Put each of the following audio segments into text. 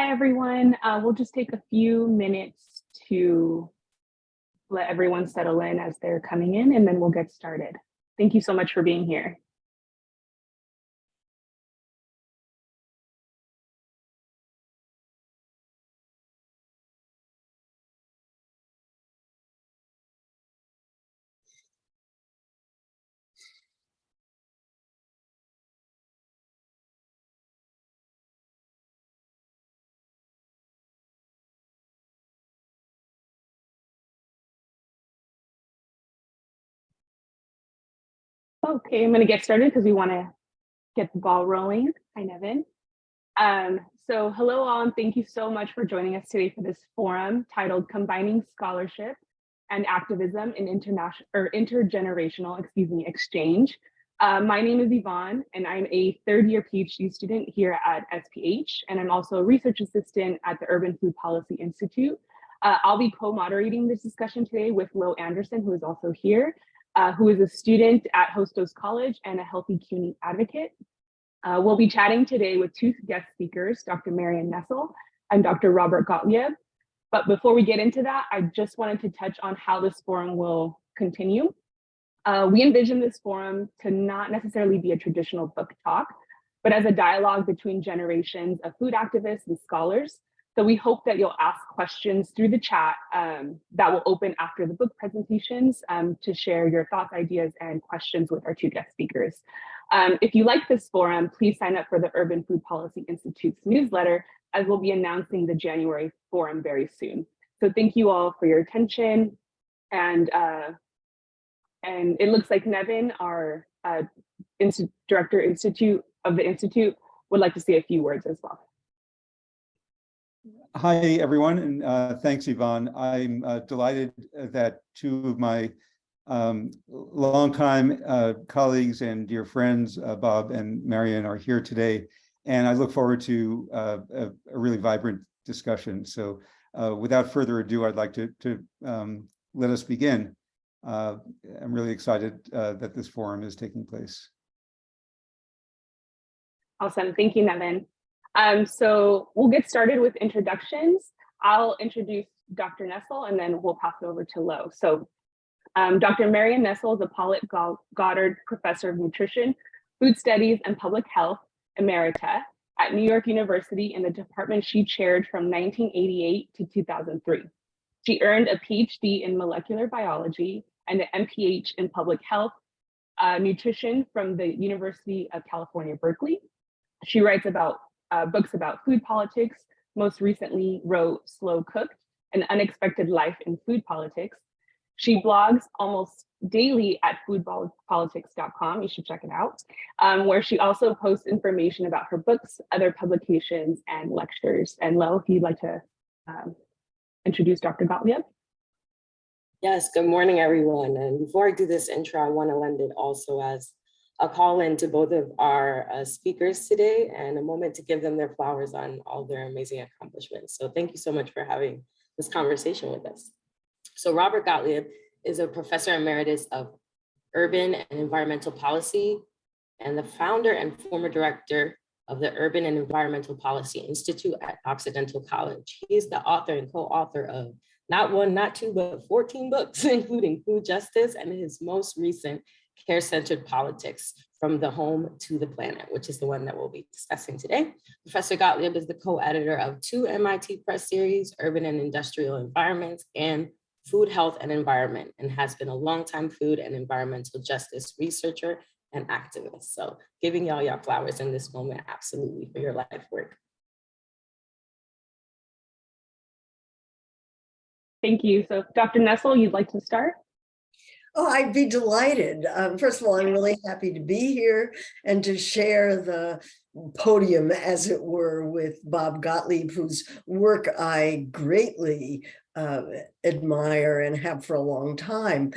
Hi, everyone. We'll just take a few minutes to let everyone settle in as they're coming in, and then we'll get started. Thank you so much for being here. Okay, I'm going to get started because we want to get the ball rolling. Hi, Nevin. So hello all, and thank you so much for joining us today for this forum titled Combining Scholarship and Activism in Intergenerational Exchange. My name is Yvonne, and I'm a third-year PhD student here at SPH, and I'm also a research assistant at the Urban Food Policy Institute. I'll be co-moderating this discussion today with Lo Anderson, who is also here, who is a student at Hostos College and a healthy CUNY advocate. We'll be chatting today with two guest speakers, Dr. Marian Nessel and Dr. Robert Gottlieb. But before we get into that, I just wanted to touch on how this forum will continue. We envision this forum to not necessarily be a traditional book talk, but as a dialogue between generations of food activists and scholars. So we hope that you'll ask questions through the chat that will open after the book presentations to share your thoughts, ideas, and questions with our two guest speakers. If you like this forum, please sign up for the Urban Food Policy Institute's newsletter, as we'll be announcing the January forum very soon. So thank you all for your attention. And it looks like Nevin, our Director of the Institute, would like to say a few words as well. Hi, everyone, and thanks, Yvonne. I'm delighted that two of my longtime colleagues and dear friends, Bob and Marian, are here today, and I look forward to a really vibrant discussion. So without further ado, I'd like to let us begin. I'm really excited that this forum is taking place. Awesome, thank you, Nevin. So we'll get started with introductions. I'll introduce Dr. Nessel, and then we'll pass it over to Lo. So Dr. Marian Nessel is a Paulette Goddard Professor of Nutrition, Food Studies, and Public Health Emerita at New York University in the department she chaired from 1988 to 2003. She earned a PhD in molecular biology and an MPH in public health nutrition from the University of California, Berkeley. She writes about books about food politics, most recently wrote Slow Cooked, An Unexpected Life in Food Politics. She blogs almost daily at foodpolitics.com, you should check it out, where she also posts information about her books, other publications, and lectures. And Lo, if you'd like to introduce Dr. Gottlieb. Yes, good morning, everyone. And before I do this intro, I want to lend it also as a call in to both of our speakers today and a moment to give them their flowers on all their amazing accomplishments. So thank you so much for having this conversation with us. So Robert Gottlieb is a professor emeritus of urban and environmental policy and the founder and former director of the Urban and Environmental Policy Institute at Occidental College. He is the author and co-author of not one, not two, but 14 books, including Food Justice and his most recent Care-Centered Politics, From the Home to the Planet, which is the one that we'll be discussing today. Professor Gottlieb is the co-editor of two MIT Press series, Urban and Industrial Environments and Food, Health, and Environment, and has been a longtime food and environmental justice researcher and activist. So giving y'all your flowers in this moment, absolutely, for your life work. Thank you. So Dr. Nessel, you'd like to start? Oh, I'd be delighted. First of all, I'm really happy to be here and to share the podium, as it were, with Bob Gottlieb, whose work I greatly admire and have for a long time.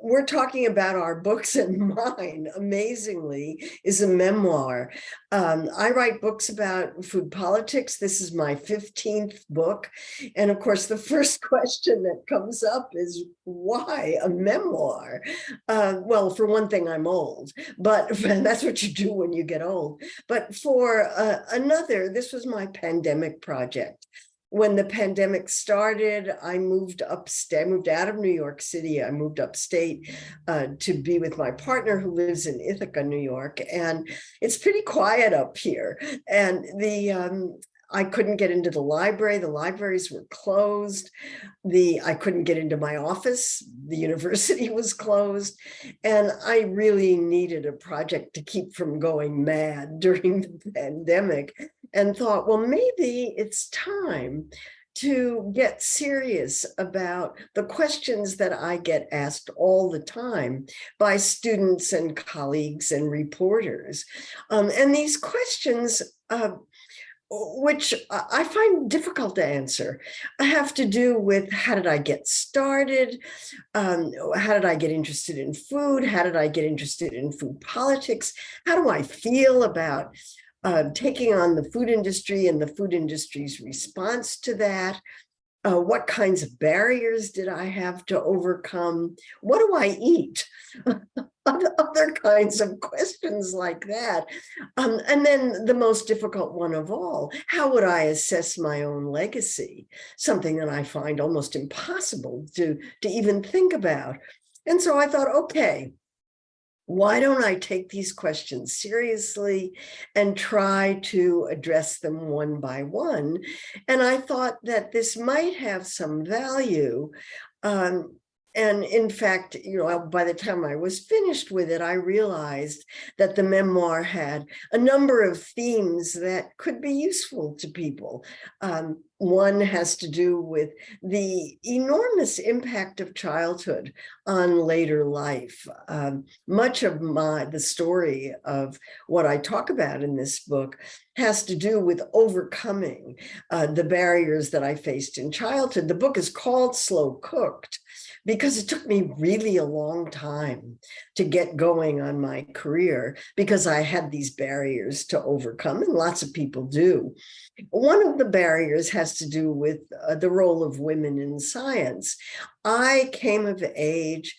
we're talking about our books, and mine, amazingly, is a memoir. I write books about food politics. This is my 15th book. And of course, the first question that comes up is, why a memoir? Well, for one thing, I'm old, but that's what you do when you get old. But for another, this was my pandemic project. When the pandemic started, I moved upstate, I moved out of New York City. I moved upstate to be with my partner who lives in Ithaca, New York. And it's pretty quiet up here. And I couldn't get into the library. The libraries were closed. I couldn't get into my office. The university was closed. And I really needed a project to keep from going mad during the pandemic, and thought, well, maybe it's time to get serious about the questions that I get asked all the time by students and colleagues and reporters. And these questions, which I find difficult to answer, have to do with, how did I get started? How did I get interested in food? How did I get interested in food politics? How do I feel about taking on the food industry and the food industry's response to that? What kinds of barriers did I have to overcome? What do I eat? Other kinds of questions like that. And then the most difficult one of all, how would I assess my own legacy? Something that I find almost impossible to even think about. And so I thought, okay, why don't I take these questions seriously and try to address them one by one? And I thought that this might have some value. And in fact, by the time I was finished with it, I realized that the memoir had a number of themes that could be useful to people. One has to do with the enormous impact of childhood on later life. Much of the story of what I talk about in this book has to do with overcoming the barriers that I faced in childhood. The book is called Slow Cooked because it took me really a long time to get going on my career, because I had these barriers to overcome, and lots of people do. One of the barriers has to do with the role of women in science. I came of age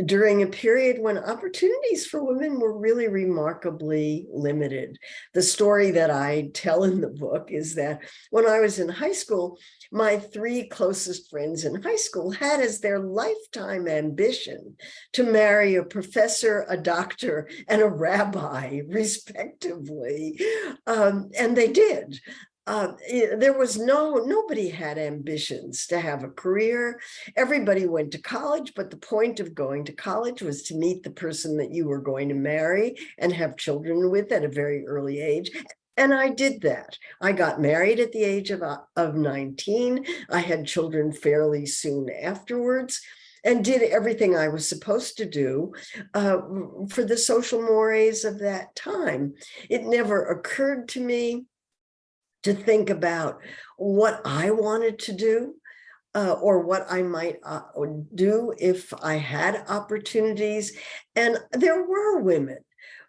during a period when opportunities for women were really remarkably limited. The story that I tell in the book is that when I was in high school, my three closest friends in high school had as their lifetime ambition to marry a professor, a doctor, and a rabbi, respectively. And they did. There was nobody had ambitions to have a career. Everybody went to college, but the point of going to college was to meet the person that you were going to marry and have children with at a very early age. And I did that. I got married at the age of 19. I had children fairly soon afterwards, and did everything I was supposed to do for the social mores of that time. It never occurred to me to think about what I wanted to do or what I might do if I had opportunities. And there were women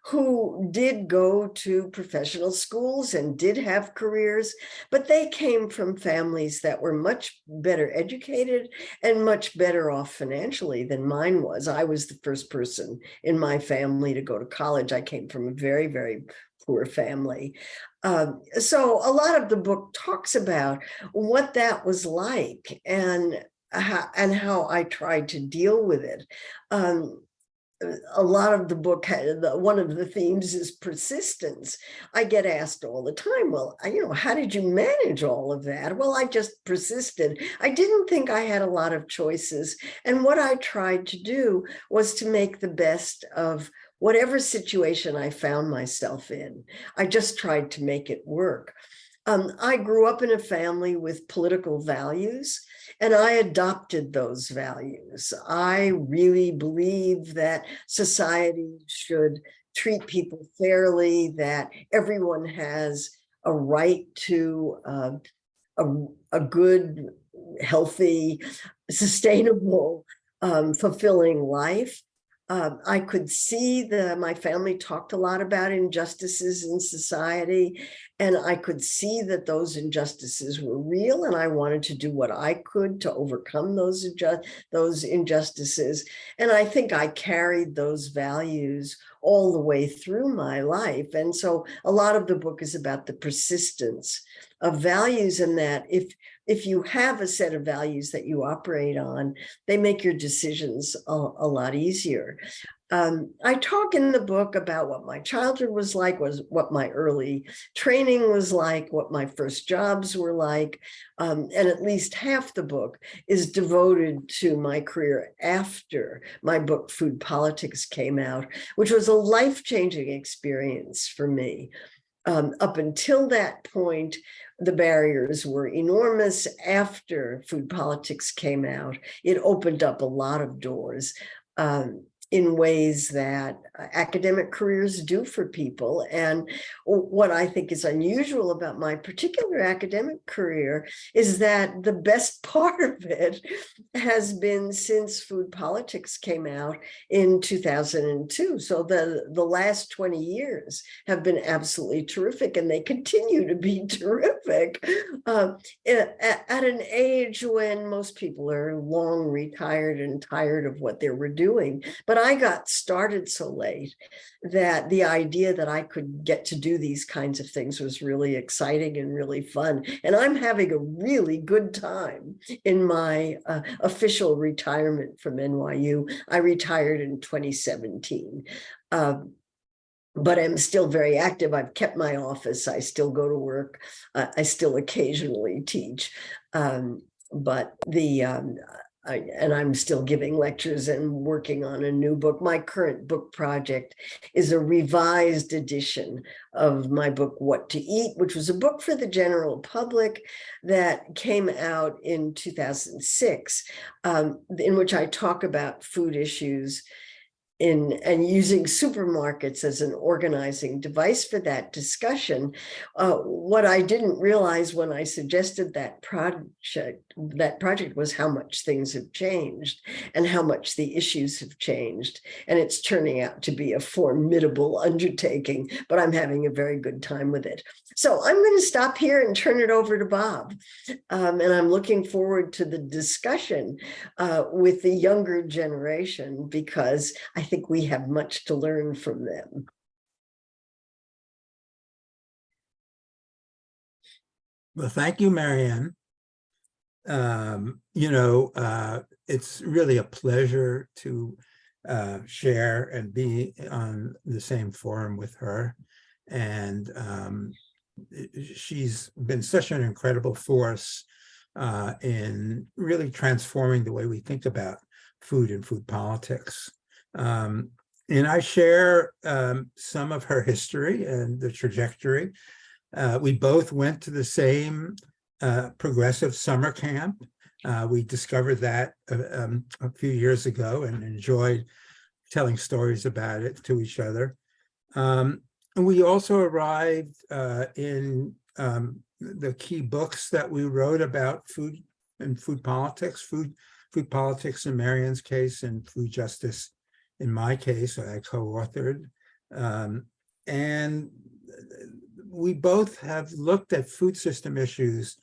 who did go to professional schools and did have careers, but they came from families that were much better educated and much better off financially than mine was. I was the first person in my family to go to college. I came from a very, very poor family. So a lot of the book talks about what that was like and how I tried to deal with it. A lot of the book, one of the themes is persistence. I get asked all the time, well, how did you manage all of that? Well, I just persisted. I didn't think I had a lot of choices. And what I tried to do was to make the best of whatever situation I found myself in. I just tried to make it work. I grew up in a family with political values, and I adopted those values. I really believe that society should treat people fairly, that everyone has a right to a good, healthy, sustainable fulfilling life. I could see my family talked a lot about injustices in society, and I could see that those injustices were real, and I wanted to do what I could to overcome those injustices. And I think I carried those values all the way through my life. And so a lot of the book is about the persistence of values, and that if you have a set of values that you operate on, they make your decisions a lot easier. I talk in the book about what my childhood was like, what my early training was like, what my first jobs were like, and at least half the book is devoted to my career after my book Food Politics came out, which was a life-changing experience for me. Up until that point, the barriers were enormous. After Food Politics came out, it opened up a lot of doors in ways that academic careers do for people. And what I think is unusual about my particular academic career is that the best part of it has been since Food Politics came out in 2002. So the last 20 years have been absolutely terrific, and they continue to be terrific at an age when most people are long retired and tired of what they were doing. But I got started so late that the idea that I could get to do these kinds of things was really exciting and really fun. And I'm having a really good time in my official retirement from NYU. I retired in 2017. But I'm still very active. I've kept my office. I still go to work. I still occasionally teach. And I'm still giving lectures and working on a new book. My current book project is a revised edition of my book, What to Eat, which was a book for the general public that came out in 2006, in which I talk about food issues and using supermarkets as an organizing device for that discussion. What I didn't realize when I suggested that project was how much things have changed and how much the issues have changed. And it's turning out to be a formidable undertaking, but I'm having a very good time with it. So I'm going to stop here and turn it over to Bob. And I'm looking forward to the discussion with the younger generation, because I think we have much to learn from them. Well, thank you, Marianne. It's really a pleasure to share and be on the same forum with her. And she's been such an incredible force in really transforming the way we think about food and food politics. And I share some of her history and the trajectory. We both went to the same progressive summer camp. We discovered that a few years ago and enjoyed telling stories about it to each other. And we also arrived in the key books that we wrote about food and food politics, food politics in Marianne's case, and food justice in my case, I co-authored. And we both have looked at food system issues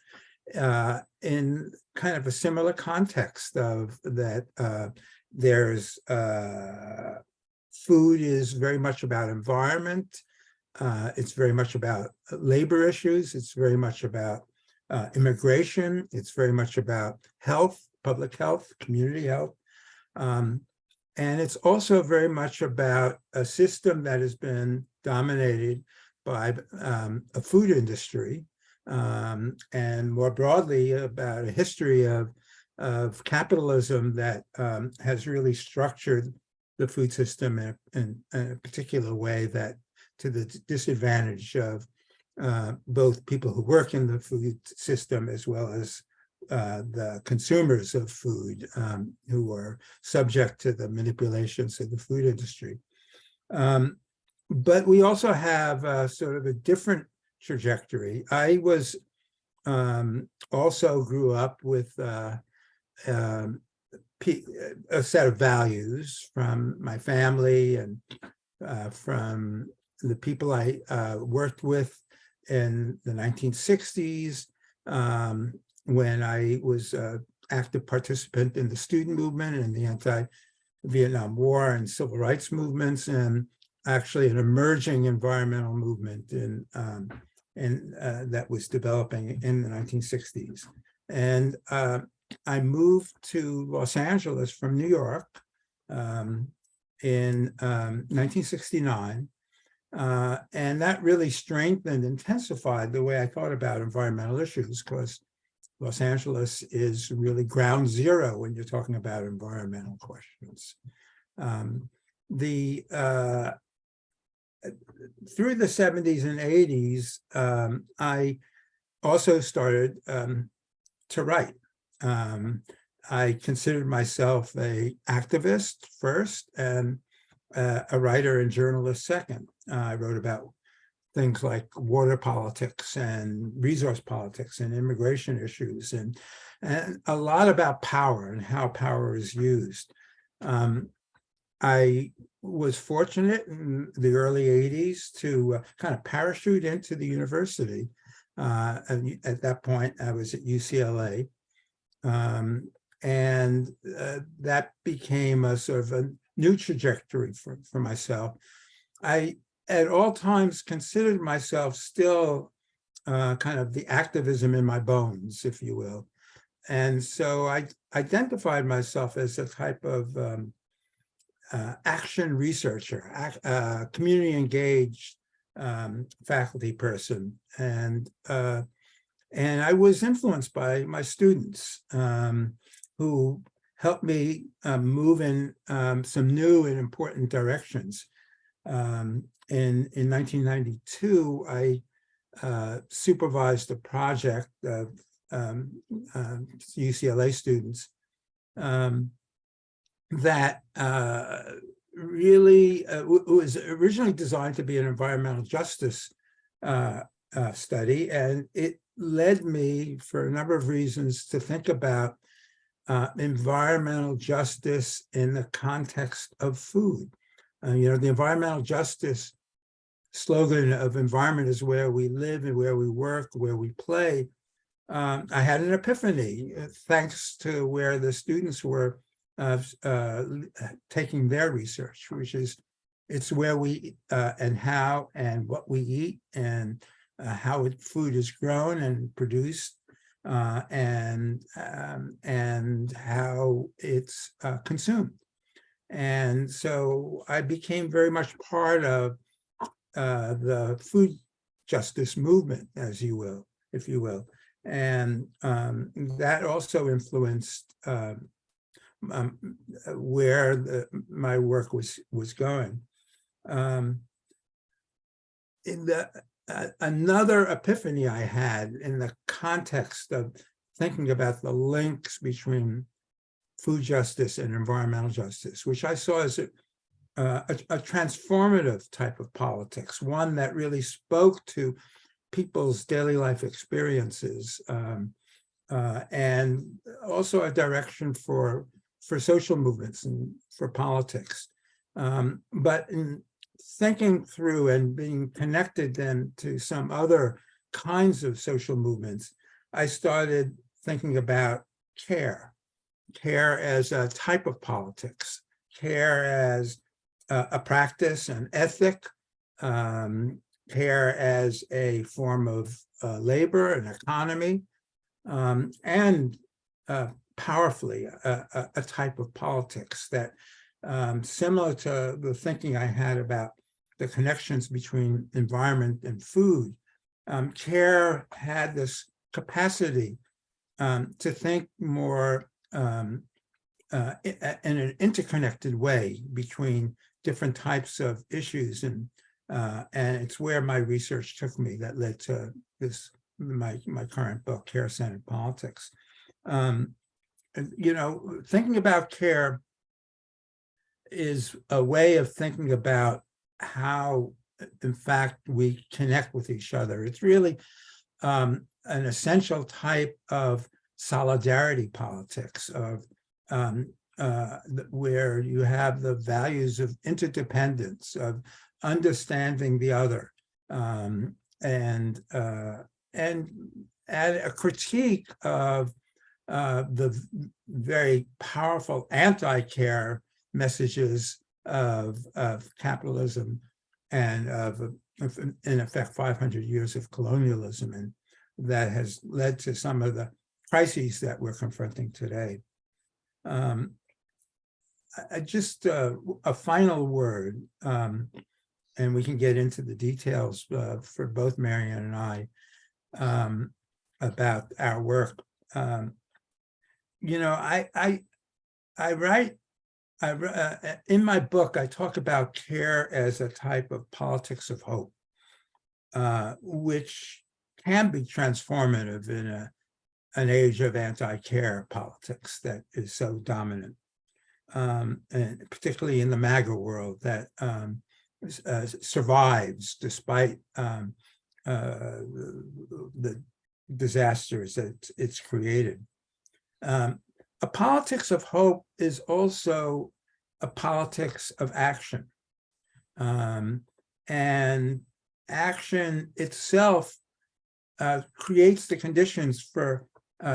in kind of a similar context of that there's food is very much about environment. It's very much about labor issues. It's very much about immigration. It's very much about health, public health, community health. And it's also very much about a system that has been dominated by a food industry, and more broadly about a history of capitalism that has really structured the food system in a particular way that to the disadvantage of both people who work in the food system as well as the consumers of food who are subject to the manipulations of the food industry. But we also have sort of a different trajectory. I also grew up with a set of values from my family and from the people I worked with in the 1960s, when I was an active participant in the student movement and the anti-Vietnam War and civil rights movements, and actually an emerging environmental movement that was developing in the 1960s. And I moved to Los Angeles from New York in 1969. And that really strengthened, intensified the way I thought about environmental issues, because Los Angeles is really ground zero when you're talking about environmental questions. Through the 70s and 80s, I also started to write. I considered myself an activist first and a writer and journalist second. I wrote about things like water politics and resource politics and immigration issues, and a lot about power and how power is used. I was fortunate in the early 80s to kind of parachute into the university. And at that point, I was at UCLA. And that became a sort of a new trajectory for myself. I, at all times, considered myself still kind of the activism in my bones, if you will. And so I identified myself as a type of action researcher, community engaged faculty person. And I was influenced by my students who helped me move in some new and important directions. In 1992, I supervised a project of UCLA students that really was originally designed to be an environmental justice study, and it led me, for a number of reasons, to think about environmental justice in the context of food. The environmental justice slogan of environment is where we live and where we work, where we play. I had an epiphany thanks to where the students were taking their research, which is it's where we and how and what we eat and how food is grown and produced and how it's consumed. And so I became very much part of the food justice movement, if you will. And that also influenced where my work was going. Another epiphany I had in the context of thinking about the links between food justice and environmental justice, which I saw as a transformative type of politics, one that really spoke to people's daily life experiences, and also a direction for social movements and for politics. But in thinking through and being connected then to some other kinds of social movements, I started thinking about care as a type of politics, care as a practice, an ethic, care as a form of labor, an economy, and powerfully a type of politics that, similar to the thinking I had about the connections between environment and food, care had this capacity to think more in an interconnected way between different types of issues, and it's where my research took me that led to my current book, Care-Centered Politics. Thinking about care is a way of thinking about how, in fact, we connect with each other. It's really an essential type of solidarity politics, of where you have the values of interdependence, of understanding the other, and a critique of the very powerful anti-care messages of capitalism and of in effect 500 years of colonialism, and that has led to some of the crises that we're confronting today. Just a final word, and we can get into the details for both Marianne and I about our work. You know, I write, in my book, I talk about care as a type of politics of hope, which can be transformative in an age of anti-care politics that is so dominant, and particularly in the MAGA world that survives despite the disasters that it's created. A politics of hope is also a politics of action. And action itself creates the conditions for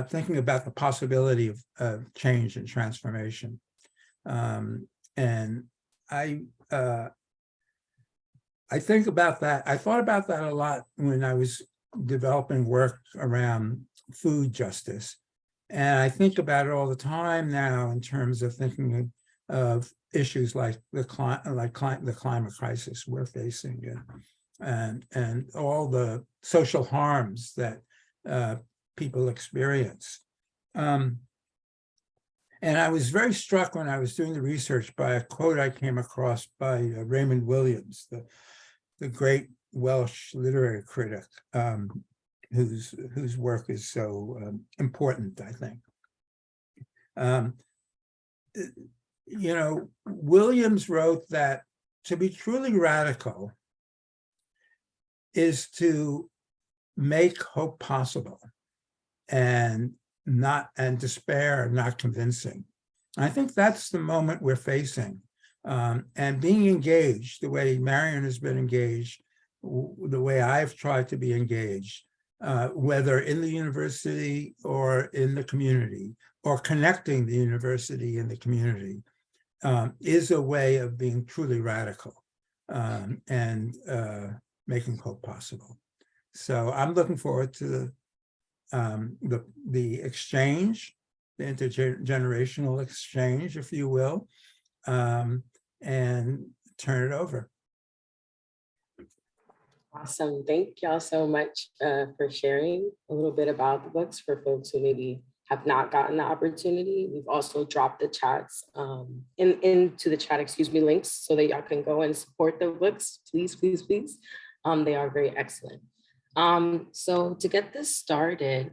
thinking about the possibility of change and transformation. And I think about that. I thought about that a lot when I was developing work around food justice. And I think about it all the time now in terms of thinking of issues like the climate crisis we're facing, and all the social harms that people experience. And I was very struck when I was doing the research by a quote I came across by Raymond Williams, the great Welsh literary critic, whose work is so important, I think. You know, Williams wrote that to be truly radical is to make hope possible, and despair not convincing. I think that's the moment we're facing, and being engaged the way Marion has been engaged, the way I've tried to be engaged, whether in the university or in the community, or connecting the university and the community, is a way of being truly radical, and making hope possible. So I'm looking forward to the exchange, the intergenerational exchange, if you will, and turn it over. Awesome. Thank y'all so much for sharing a little bit about the books for folks who maybe have not gotten the opportunity. We've also dropped the chats into the chat, links, so that y'all can go and support the books. Please, please, please. They are very excellent. So to get this started,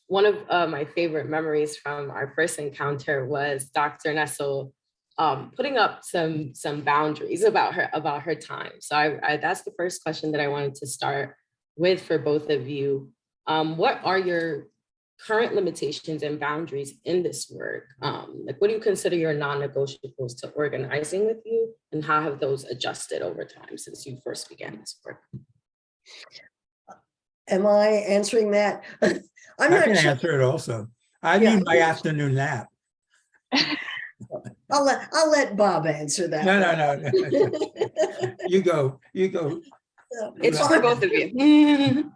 one of my favorite memories from our first encounter was Dr. Nessel putting up some boundaries about her time. So that's the first question that I wanted to start with for both of you. What are your current limitations and boundaries in this work? Like, what do you consider your non-negotiables to organizing with you, and how have those adjusted over time since you first began this work? Am I answering that? I can answer it also. I need my afternoon nap. I'll let Bob answer that. No. You go. It's for both of you.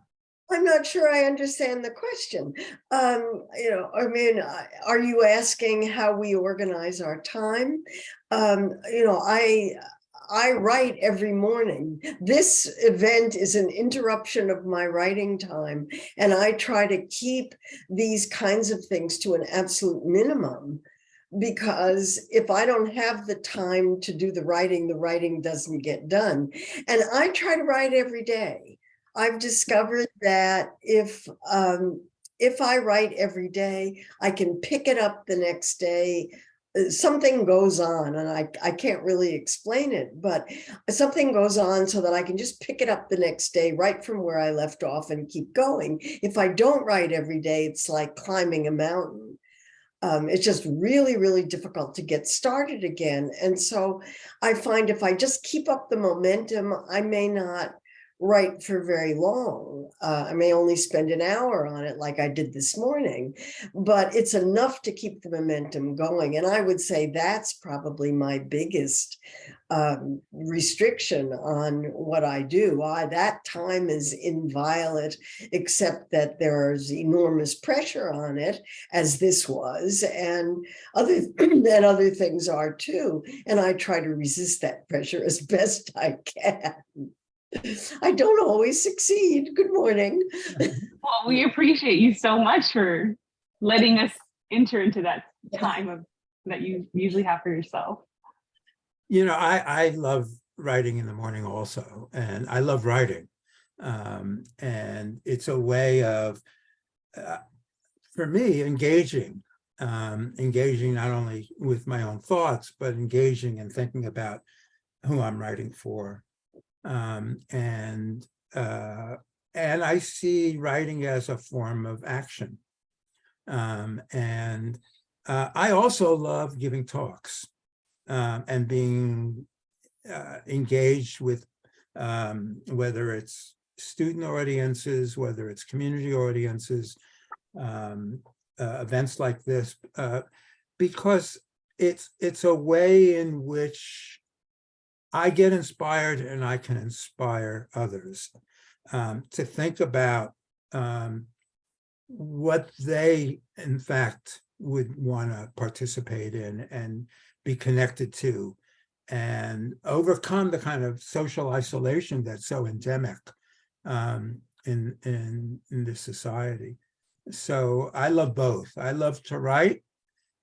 I'm not sure I understand the question. You know, I mean, are you asking how we organize our time? You know, I write every morning. This event is an interruption of my writing time, and I try to keep these kinds of things to an absolute minimum, because if I don't have the time to do the writing doesn't get done. And I try to write every day. I've discovered that if I write every day, I can pick it up the next day. Something goes on, and I can't really explain it, but something goes on so that I can just pick it up the next day right from where I left off and keep going. If I don't write every day, it's like climbing a mountain. It's just really, really difficult to get started again. And so I find if I just keep up the momentum, I may not write for very long. I may only spend an hour on it like I did this morning, but it's enough to keep the momentum going. And I would say that's probably my biggest restriction on what I do. That time is inviolate, except that there's enormous pressure on it, as this was, and other things are too. And I try to resist that pressure as best I can. I don't always succeed. Good morning. Well, we appreciate you so much for letting us enter into that time of that you usually have for yourself. You know, I love writing in the morning also, and I love writing. And it's a way of, for me, engaging not only with my own thoughts, but engaging and thinking about who I'm writing for. And I see writing as a form of action. And I also love giving talks and being engaged with whether it's student audiences, whether it's community audiences, events like this, because it's a way in which I get inspired and I can inspire others to think about what they, in fact, would want to participate in and be connected to, and overcome the kind of social isolation that's so endemic in this society. So I love both. I love to write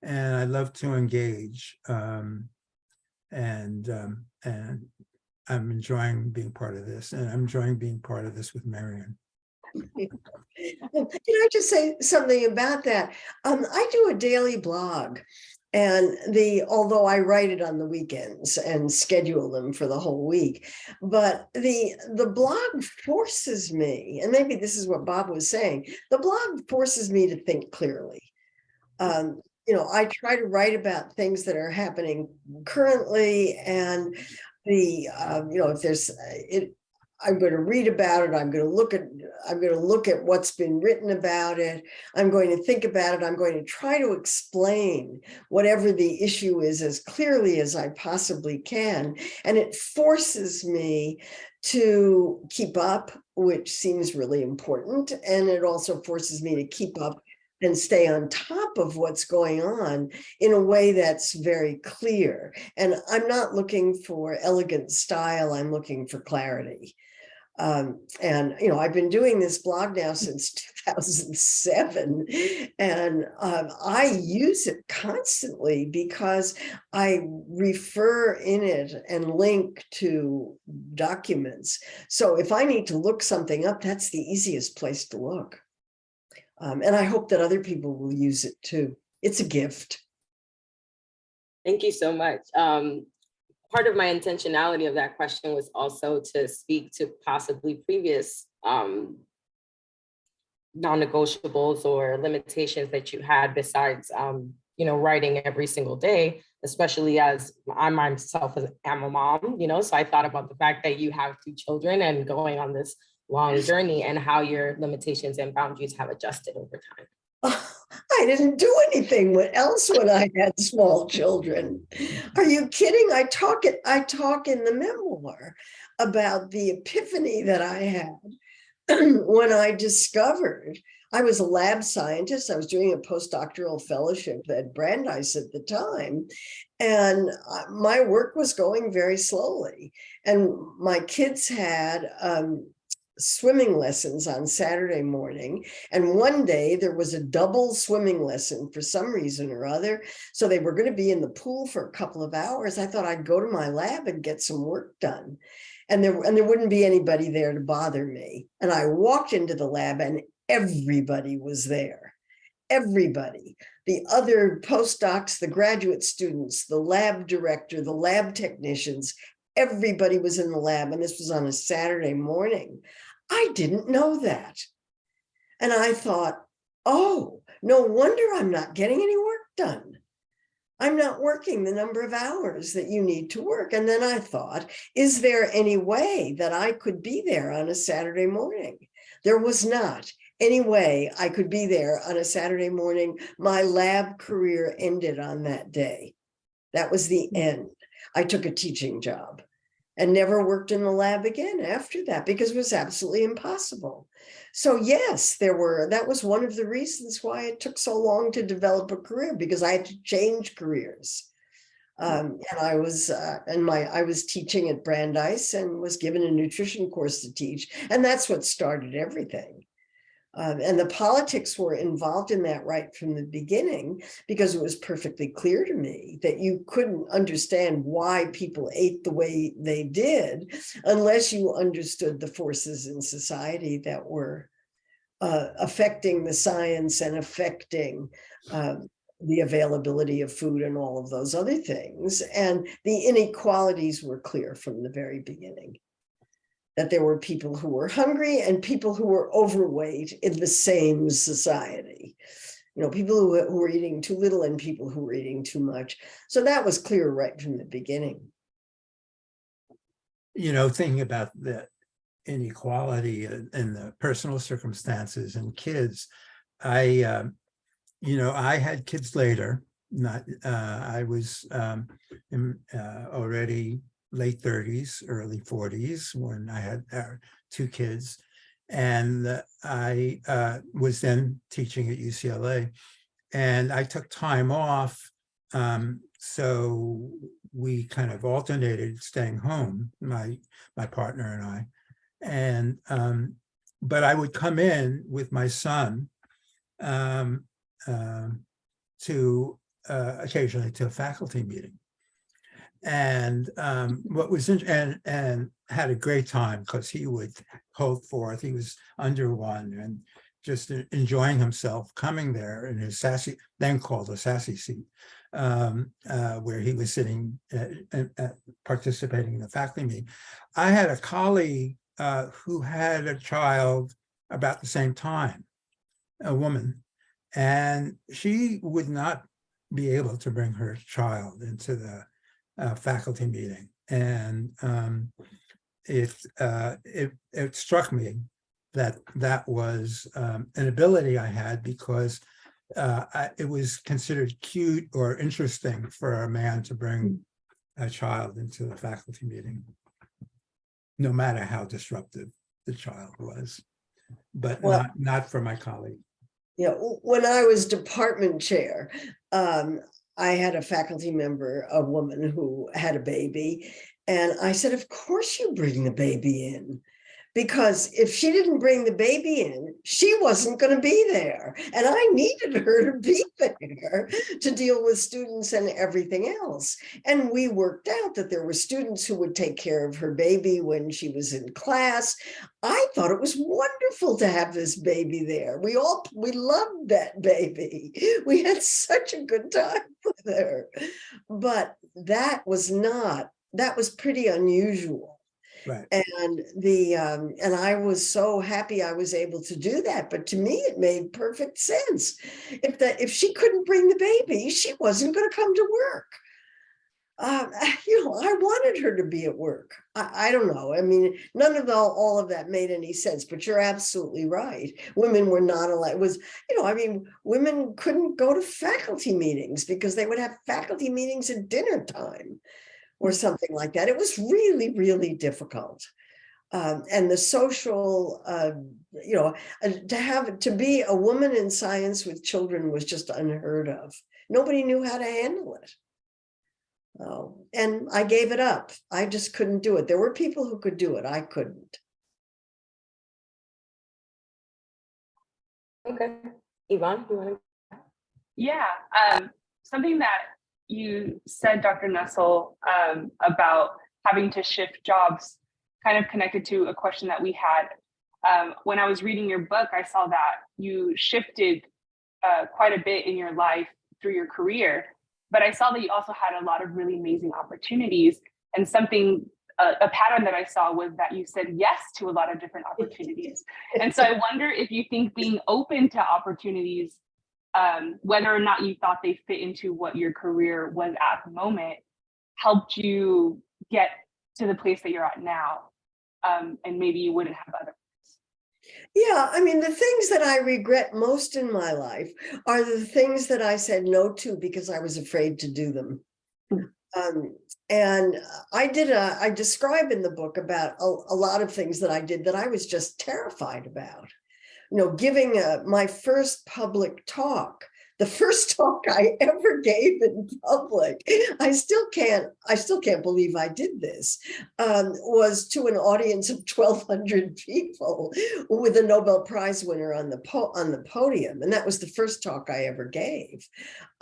and I love to engage. And I'm enjoying being part of this, and I'm enjoying being part of this with Marion. Can I just say something about that? I do a daily blog, and although I write it on the weekends and schedule them for the whole week, but the blog forces me, and maybe this is what Bob was saying, the blog forces me to think clearly. I try to write about things that are happening currently, and if there's I'm going to read about it. I'm going to look at what's been written about it. I'm going to think about it. I'm going to try to explain whatever the issue is as clearly as I possibly can. And it forces me to keep up, which seems really important. And it also forces me to keep up and stay on top of what's going on in a way that's very clear. And I'm not looking for elegant style, I'm looking for clarity. I've been doing this blog now since 2007, and I use it constantly because I refer in it and link to documents. So if I need to look something up, that's the easiest place to look. And I hope that other people will use it too. It's a gift. Thank you so much. Part of my intentionality of that question was also to speak to possibly previous non-negotiables or limitations that you had besides, writing every single day, especially as I myself am a mom, so I thought about the fact that you have 2 children and going on this long journey and how your limitations and boundaries have adjusted over time. I didn't do anything else when I had small children. Are you kidding? I talk in the memoir about the epiphany that I had when I discovered I was a lab scientist. I was doing a postdoctoral fellowship at Brandeis at the time, and my work was going very slowly. And my kids had swimming lessons on Saturday morning. And one day there was a double swimming lesson for some reason or other. So they were going to be in the pool for a couple of hours. I thought I'd go to my lab and get some work done. And there wouldn't be anybody there to bother me. And I walked into the lab and everybody was there. Everybody. The other postdocs, the graduate students, the lab director, the lab technicians, everybody was in the lab. And this was on a Saturday morning. I didn't know that. And I thought, oh, no wonder I'm not getting any work done. I'm not working the number of hours that you need to work. And then I thought, is there any way that I could be there on a Saturday morning? There was not any way I could be there on a Saturday morning. My lab career ended on that day. That was the end. I took a teaching job and never worked in the lab again after that because it was absolutely impossible. So yes, that was one of the reasons why it took so long to develop a career, because I had to change careers. And I was teaching at Brandeis and was given a nutrition course to teach. And that's what started everything. And the politics were involved in that right from the beginning, because it was perfectly clear to me that you couldn't understand why people ate the way they did unless you understood the forces in society that were affecting the science and affecting the availability of food and all of those other things. And the inequalities were clear from the very beginning, that there were people who were hungry and people who were overweight in the same society. You know, people who were eating too little and people who were eating too much. So that was clear right from the beginning. You know, thinking about the inequality and the personal circumstances and kids, I had kids later. I was already late 30s, early 40s when I had two kids. And I was then teaching at UCLA. And I took time off. So we kind of alternated staying home, my partner and I. And but I would come in with my son to occasionally to a faculty meeting. And what was and had a great time, because he would hold forth. He was under one and just enjoying himself coming there in his sassy, then called a sassy seat, where he was sitting participating in the faculty meeting. I had a colleague who had a child about the same time, a woman, and she would not be able to bring her child into the faculty meeting. And it struck me that was an ability I had, because it was considered cute or interesting for a man to bring a child into the faculty meeting, no matter how disruptive the child was, but Well, not for my colleague. Yeah, when I was department chair, I had a faculty member, a woman who had a baby, and I said, of course you bring the baby in, because if she didn't bring the baby in, she wasn't going to be there. And I needed her to be there to deal with students and everything else. And we worked out that there were students who would take care of her baby when she was in class. I thought it was wonderful to have this baby there. We loved that baby. We had such a good time with her. But that was pretty unusual. Right. And I was so happy I was able to do that. But to me, it made perfect sense. If she couldn't bring the baby, she wasn't going to come to work. I wanted her to be at work. I don't know. I mean, none of all of that made any sense, but you're absolutely right. Women were not allowed. Women couldn't go to faculty meetings because they would have faculty meetings at dinner time or something like that. It was really, really difficult. And the social, to be a woman in science with children was just unheard of. Nobody knew how to handle it. And I gave it up. I just couldn't do it. There were people who could do it. I couldn't. Okay. Yvonne, you want to? Yeah, something that you said, Dr. Nussel, about having to shift jobs, kind of connected to a question that we had. When I was reading your book, I saw that you shifted quite a bit in your life through your career, but I saw that you also had a lot of really amazing opportunities. And a pattern that I saw was that you said yes to a lot of different opportunities. And so I wonder if you think being open to opportunities whether or not you thought they fit into what your career was at the moment, helped you get to the place that you're at now, and maybe you wouldn't have otherwise? Yeah, I mean, the things that I regret most in my life are the things that I said no to because I was afraid to do them. And I describe in the book about a lot of things that I did that I was just terrified about. You know, giving my first public talk, the first talk I ever gave in public, I still can't believe I did this, was to an audience of 1,200 people with a Nobel Prize winner on the podium. And that was the first talk I ever gave.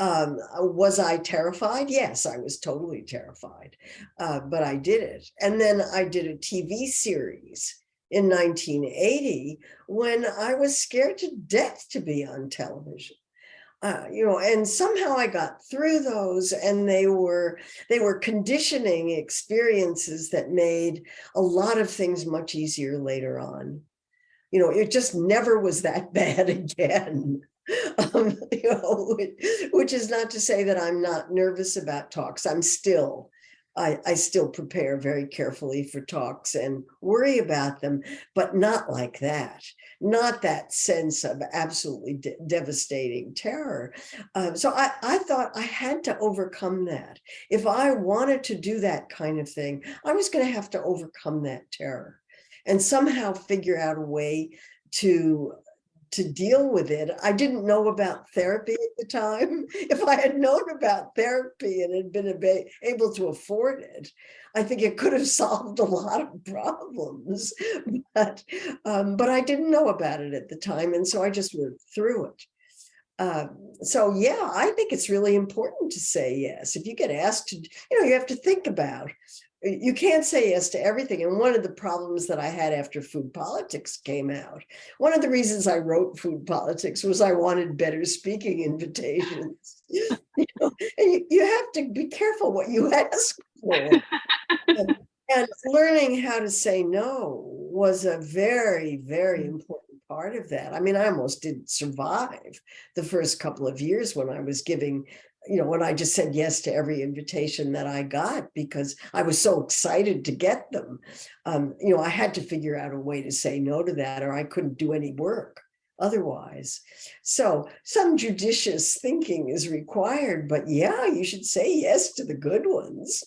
Was I terrified? Yes, I was totally terrified, but I did it. And then I did a TV series in 1980 when I was scared to death to be on television. You know, and somehow I got through those, and they were conditioning experiences that made a lot of things much easier later on. You know, it just never was that bad again. You know, which is not to say that I'm not nervous about talks. I still prepare very carefully for talks and worry about them, but not like that. Not that sense of absolutely devastating terror. So I thought I had to overcome that. If I wanted to do that kind of thing, I was going to have to overcome that terror and somehow figure out a way to deal with it. I didn't know about therapy at the time. If I had known about therapy and had been able to afford it, I think it could have solved a lot of problems. But I didn't know about it at the time, and so I just went through it. So yeah, I think it's really important to say yes. If you get asked to, you know, you have to think about. You can't say yes to everything. And one of the problems that I had after Food Politics came out, one of the reasons I wrote Food Politics was I wanted better speaking invitations. You know, and you have to be careful what you ask for. And learning how to say no was a very, very important part of that. I mean, I almost didn't survive the first couple of years when I was giving, you know, when I just said yes to every invitation that I got because I was so excited to get them. You know, I had to figure out a way to say no to that, or I couldn't do any work otherwise. So some judicious thinking is required, but yeah, you should say yes to the good ones.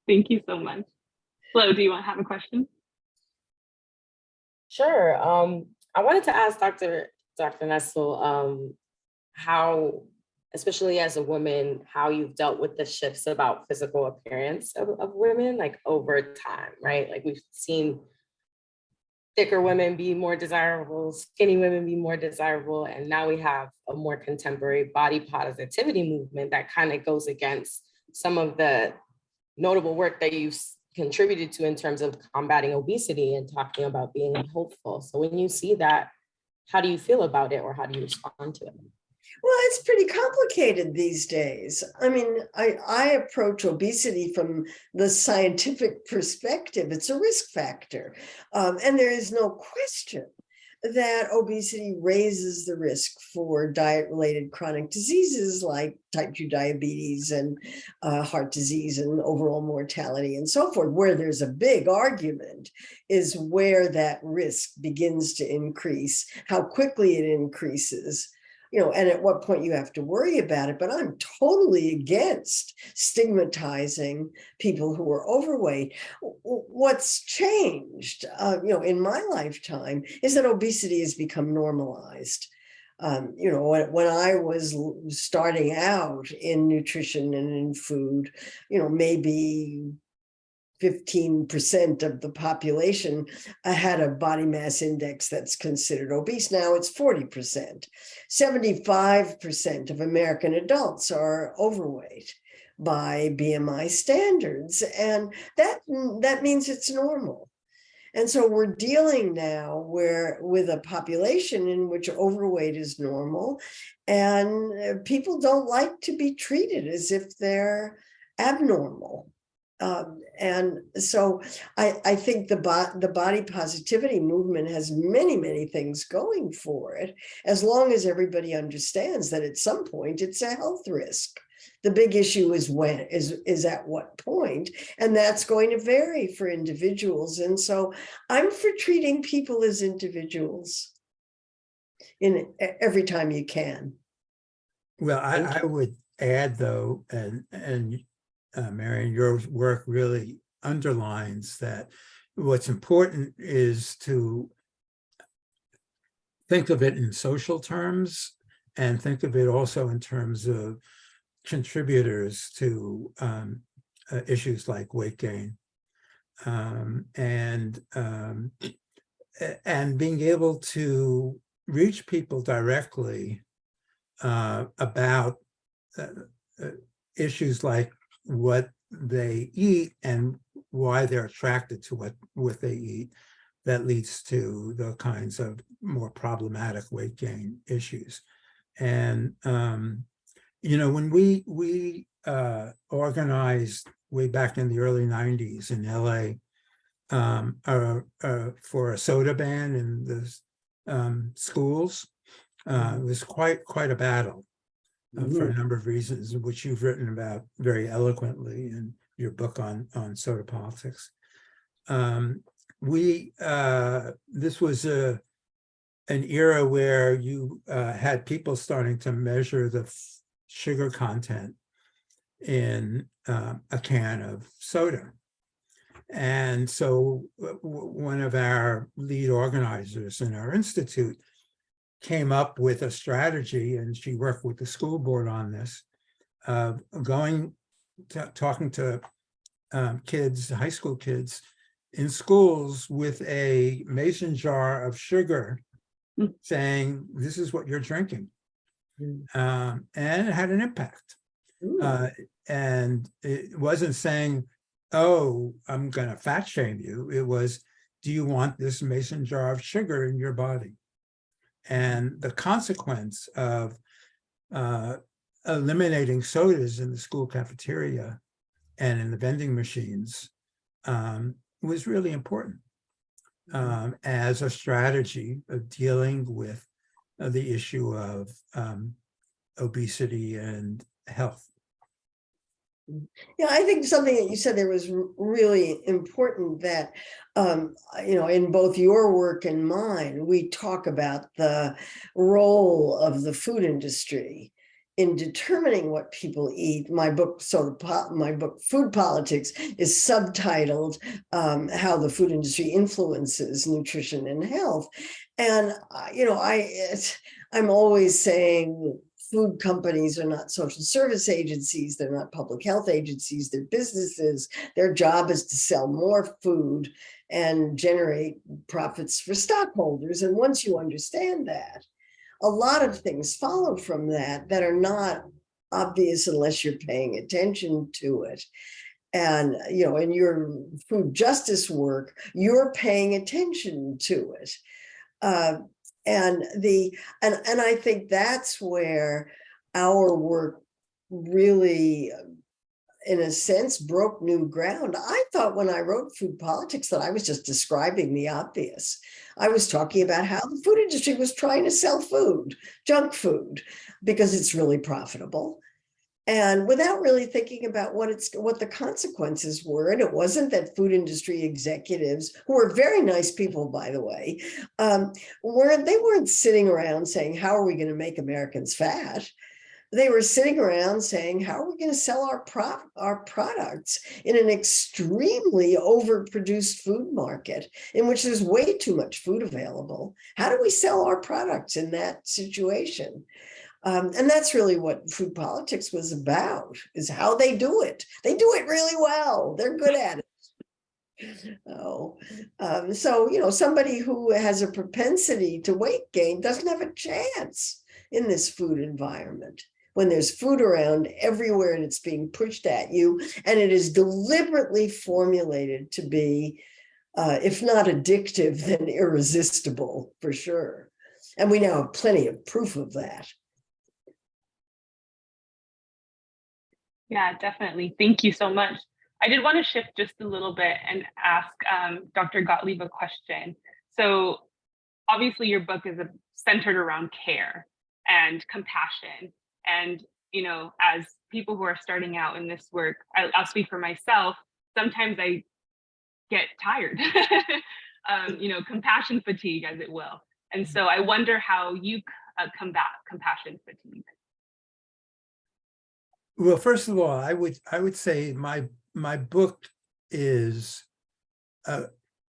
Thank you so much. Flo, do you want to have a question? Sure. I wanted to ask Dr. Nessel how, especially as a woman, how you've dealt with the shifts about physical appearance of women, like over time, right? Like we've seen thicker women be more desirable, skinny women be more desirable, and now we have a more contemporary body positivity movement that kind of goes against some of the notable work that you've contributed to in terms of combating obesity and talking about being hopeful. So when you see that, how do you feel about it, or how do you respond to it? Well, it's pretty complicated these days. I mean, I approach obesity from the scientific perspective. It's a risk factor. And there is no question that obesity raises the risk for diet-related chronic diseases like type 2 diabetes and heart disease and overall mortality and so forth. Where there's a big argument is where that risk begins to increase, how quickly it increases, you know, and at what point you have to worry about it. But I'm totally against stigmatizing people who are overweight. What's changed, you know, in my lifetime is that obesity has become normalized. You know, when I was starting out in nutrition and in food, you know, maybe 15% of the population had a body mass index that's considered obese. Now it's 40%. 75% of American adults are overweight by BMI standards, and that means it's normal. And so we're dealing now with a population in which overweight is normal, and people don't like to be treated as if they're abnormal. And so I think the body positivity movement has many, many things going for it, as long as everybody understands that at some point it's a health risk. The big issue is when, is at what point, and that's going to vary for individuals. And so I'm for treating people as individuals in every time you can. Well, I would add though, and Marion, your work really underlines that what's important is to think of it in social terms and think of it also in terms of contributors to issues like weight gain, and being able to reach people directly about issues like what they eat and why they're attracted to what they eat, that leads to the kinds of more problematic weight gain issues. And you know, when we organized way back in the early 90s in LA for a soda ban in the schools, it was quite a battle. For a number of reasons, which you've written about very eloquently in your book on soda politics. This was an era where you had people starting to measure the sugar content in a can of soda. And so one of our lead organizers in our institute came up with a strategy, and she worked with the school board on this, talking to kids, high school kids in schools with a mason jar of sugar, saying, this is what you're drinking. And it had an impact. And it wasn't saying, oh, I'm going to fat shame you. It was, do you want this mason jar of sugar in your body? And the consequence of eliminating sodas in the school cafeteria and in the vending machines was really important as a strategy of dealing with the issue of obesity and health. Yeah, I think something that you said there was really important, that, you know, in both your work and mine, we talk about the role of the food industry in determining what people eat. My book, Food Politics, is subtitled How the Food Industry Influences Nutrition and Health. And, you know, I'm always saying, food companies are not social service agencies. They're not public health agencies. They're businesses. Their job is to sell more food and generate profits for stockholders. And once you understand that, a lot of things follow from that that are not obvious unless you're paying attention to it. And, you know, in your food justice work, you're paying attention to it. And I think that's where our work really, in a sense, broke new ground. I thought when I wrote Food Politics that I was just describing the obvious. I was talking about how the food industry was trying to sell food, junk food, because it's really profitable, and without really thinking about what the consequences were. And it wasn't that food industry executives, who are very nice people, by the way, weren't sitting around saying, how are we going to make Americans fat? They were sitting around saying, how are we going to sell our products in an extremely overproduced food market in which there's way too much food available? How do we sell our products in that situation? And that's really what Food Politics was about, is how they do it. They do it really well. They're good at it. So, you know, somebody who has a propensity to weight gain doesn't have a chance in this food environment, when there's food around everywhere and it's being pushed at you, and it is deliberately formulated to be, if not addictive, then irresistible, for sure. And we now have plenty of proof of that. Yeah, definitely. Thank you so much. I did want to shift just a little bit and ask Dr. Gottlieb a question. So obviously your book is centered around care and compassion. And, you know, as people who are starting out in this work, I'll speak for myself, sometimes I get tired, you know, compassion fatigue, as it will. And so I wonder how you combat compassion fatigue. Well, first of all, I would say my book is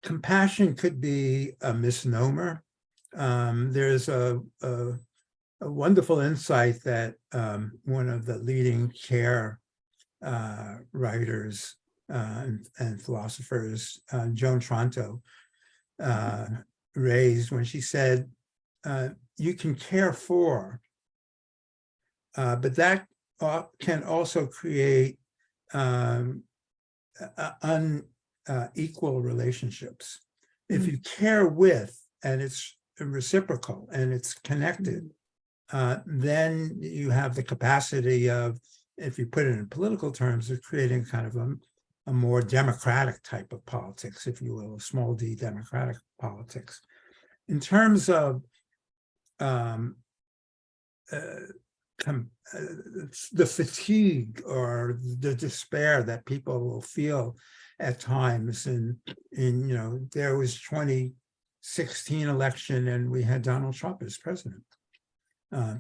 compassion could be a misnomer. There's a wonderful insight that one of the leading care writers and philosophers, Joan Tronto, raised when she said, you can care for, but that can also create unequal relationships. If you care with, and it's reciprocal and it's connected, then you have the capacity of, if you put it in political terms, of creating kind of a more democratic type of politics, if you will, a small d democratic politics. In terms of the fatigue or the despair that people will feel at times, and you know, there was 2016 election and we had Donald Trump as president.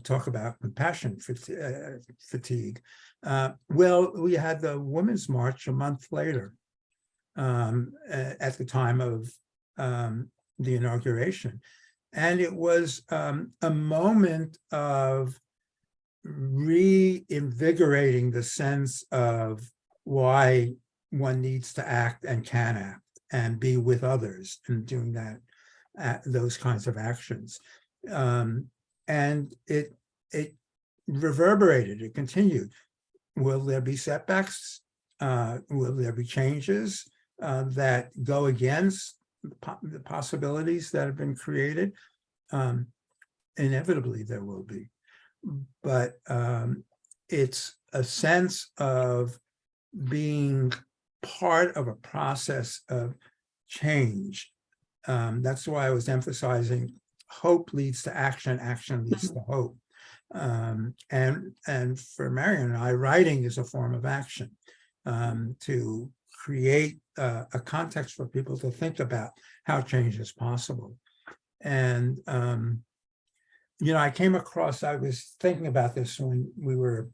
Talk about compassion fatigue. Well, we had the Women's March a month later at the time of the inauguration. And it was a moment of reinvigorating the sense of why one needs to act and can act and be with others and doing that, those kinds of actions. And it reverberated, it continued. Will there be setbacks? Will there be changes that go against the possibilities that have been created? Inevitably there will be. But it's a sense of being part of a process of change. That's why I was emphasizing hope leads to action, action leads to hope. And for Marion and I, writing is a form of action, to create a context for people to think about how change is possible. And you know, I was thinking about this when we were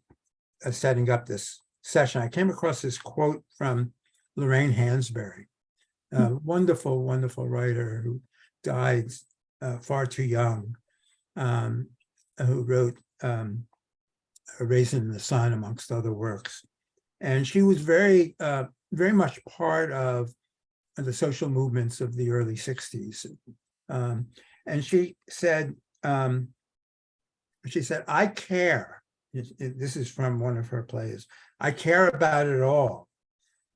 setting up this session. I came across this quote from Lorraine Hansberry, a wonderful, wonderful writer who died far too young, who wrote A Raisin in the Sun, amongst other works. And she was very much part of the social movements of the early 60s. And she said, I care. This is from one of her plays. I care about it all.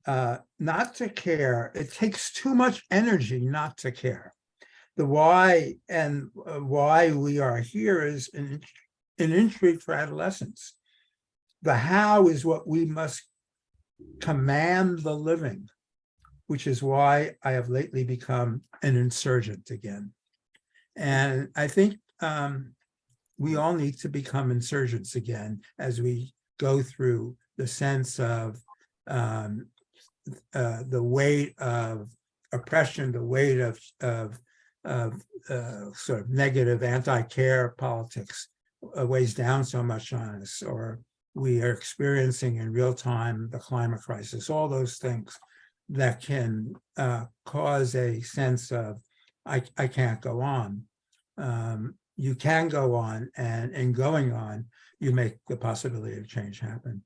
Not to care, it takes too much energy not to care. The why and why we are here is an intrigue for adolescents. The how is what we must command the living, which is why I have lately become an insurgent again. And I think we all need to become insurgents again as we go through the sense of the weight of oppression, the weight of sort of negative anti-care politics weighs down so much on us, or we are experiencing in real time the climate crisis, all those things that can cause a sense of, I can't go on. You can go on, and in going on, you make the possibility of change happen.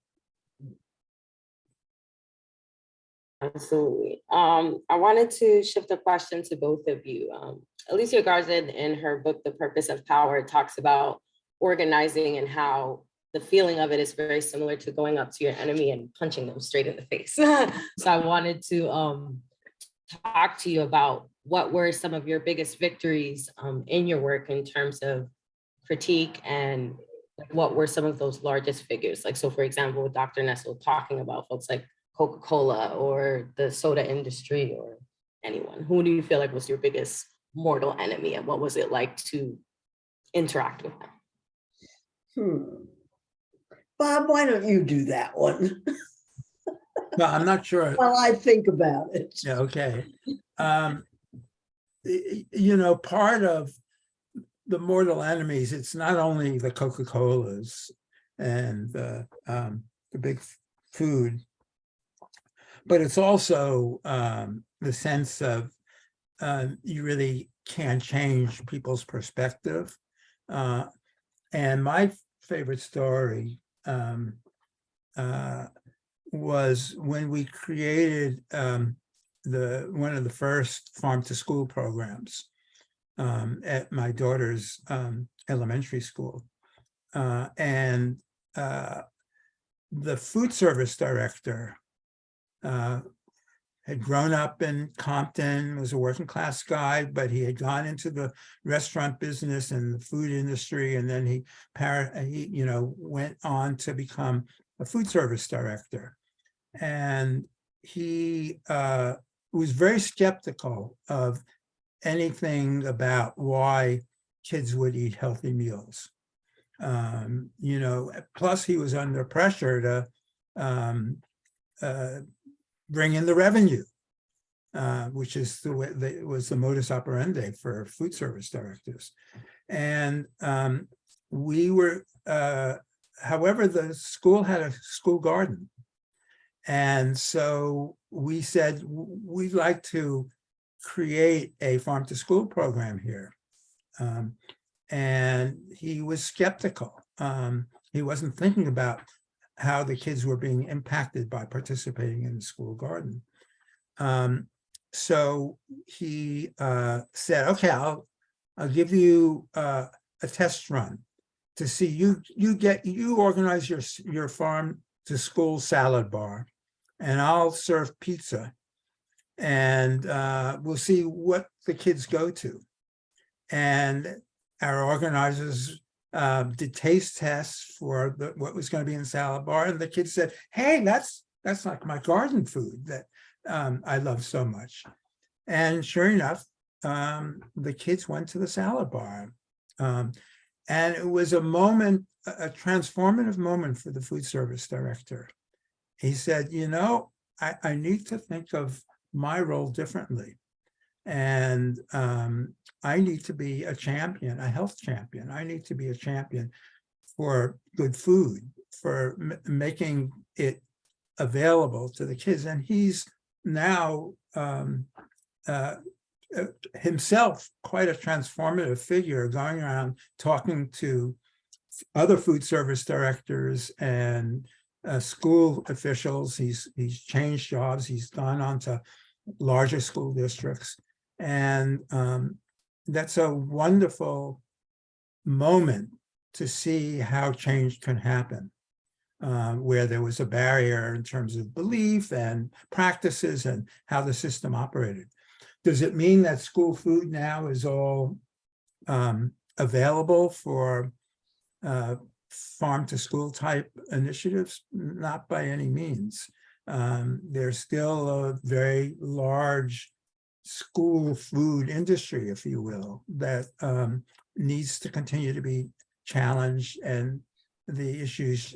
Absolutely. I wanted to shift the question to both of you. Alicia Garza, in her book, The Purpose of Power, talks about organizing and how the feeling of it is very similar to going up to your enemy and punching them straight in the face. So I wanted to talk to you about what were some of your biggest victories in your work in terms of critique, and what were some of those largest figures? Like, so for example, with Dr. Nessel talking about folks like Coca-Cola or the soda industry or anyone? Who do you feel like was your biggest mortal enemy, and what was it like to interact with them? Bob, why don't you do that one? Well, I'm not sure. While I think about it. Yeah, okay. Part of the mortal enemies, it's not only the Coca-Colas and the big food, but it's also the sense of you really can't change people's perspective. And my favorite story was when we created one of the first farm to school programs at my daughter's elementary school. And the food service director had grown up in Compton, was a working class guy, but he had gone into the restaurant business and the food industry. And then he went on to become a food service director. And he was very skeptical of anything about why kids would eat healthy meals. Plus he was under pressure to bring in the revenue, which is the way was the modus operandi for food service directors. And we were, however, the school had a school garden. And so we said, we'd like to create a farm to school program here. And he was skeptical. He wasn't thinking about how the kids were being impacted by participating in the school garden. So he said, okay, I'll give you a test run to see you organize your farm to school salad bar, and I'll serve pizza, and we'll see what the kids go to. And our organizers did taste tests for what was going to be in the salad bar, and the kids said, hey, that's like my garden food that I love so much. And sure enough, the kids went to the salad bar. And it was a moment, a transformative moment for the food service director. He said, I need to think of my role differently. And I need to be a champion, a health champion. I need to be a champion for good food, for making it available to the kids. And he's now himself quite a transformative figure, going around talking to other food service directors and school officials. He's changed jobs. He's gone on to larger school districts. And that's a wonderful moment to see how change can happen, where there was a barrier in terms of belief and practices and how the system operated. Does it mean that school food now is all available for farm to school type initiatives? Not by any means. There's still a very large school food industry, if you will, that needs to continue to be challenged, and the issues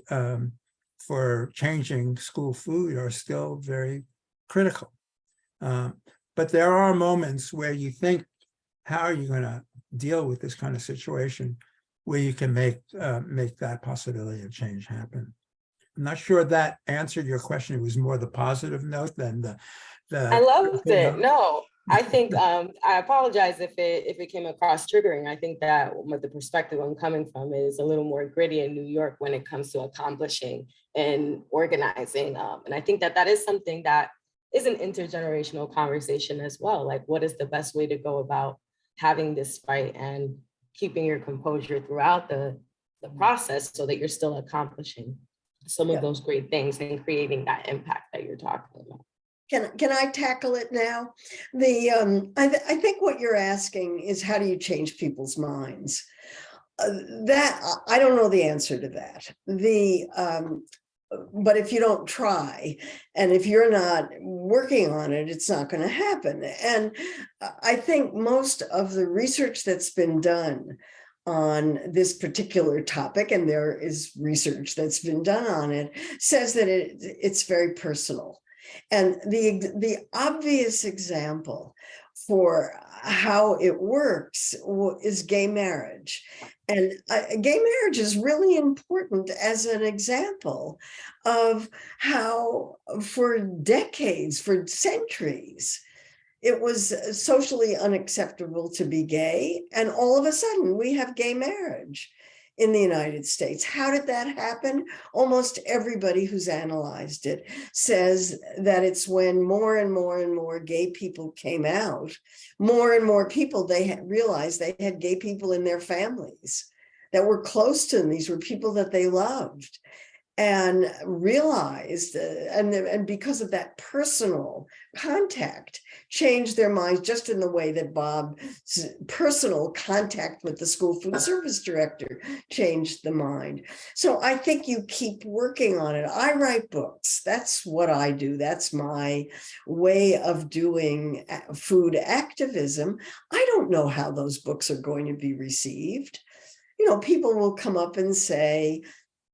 for changing school food are still very critical. But there are moments where you think, how are you going to deal with this kind of situation where you can make that possibility of change happen? I'm not sure that answered your question. It was more the positive note than the I loved it. No, I think I apologize if it came across triggering. I think that what the perspective I'm coming from is a little more gritty in New York when it comes to accomplishing and organizing. And I think that is something that is an intergenerational conversation as well. Like, what is the best way to go about having this fight and keeping your composure throughout the process so that you're still accomplishing some of those great things and creating that impact that you're talking about. Can I tackle it now? I think what you're asking is, how do you change people's minds? That I don't know the answer to that. but if you don't try, and if you're not working on it, it's not going to happen. And I think most of the research that's been done on this particular topic, and there is research that's been done on it, says that it's very personal. And the obvious example for how it works is gay marriage. And gay marriage is really important as an example of how for decades, for centuries, it was socially unacceptable to be gay. And all of a sudden we have gay marriage in the United States. How did that happen? Almost everybody who's analyzed it says that it's when more and more and more gay people came out, more and more people, they had realized they had gay people in their families that were close to them. These were people that they loved and realized, and because of that personal contact, changed their minds, just in the way that Bob's personal contact with the school food service director changed the mind. So I think you keep working on it. I write books. That's what I do. That's my way of doing food activism. I don't know how those books are going to be received. You know, people will come up and say,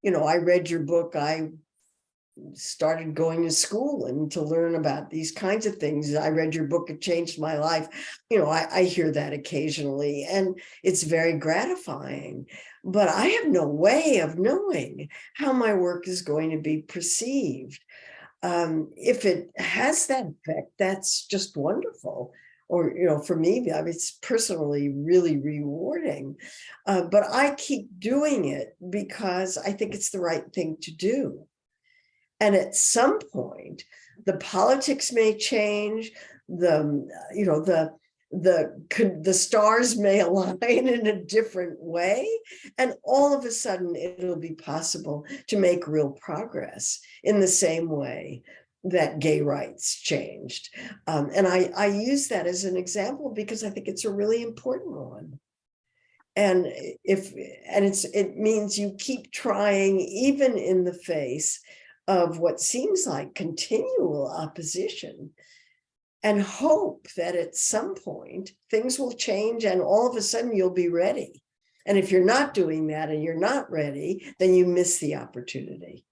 you know, I read your book. I started going to school and to learn about these kinds of things. I read your book. It changed my life. You know, I hear that occasionally, and it's very gratifying. But I have no way of knowing how my work is going to be perceived. If it has that effect, that's just wonderful. Or, you know, for me, it's personally really rewarding. But I keep doing it because I think it's the right thing to do. And at some point, the politics may change, the stars may align in a different way, and all of a sudden it'll be possible to make real progress in the same way that gay rights changed. And I use that as an example because I think it's a really important one. And it means you keep trying, even in the face of what seems like continual opposition, and hope that at some point things will change and all of a sudden you'll be ready. And if you're not doing that and you're not ready, then you miss the opportunity.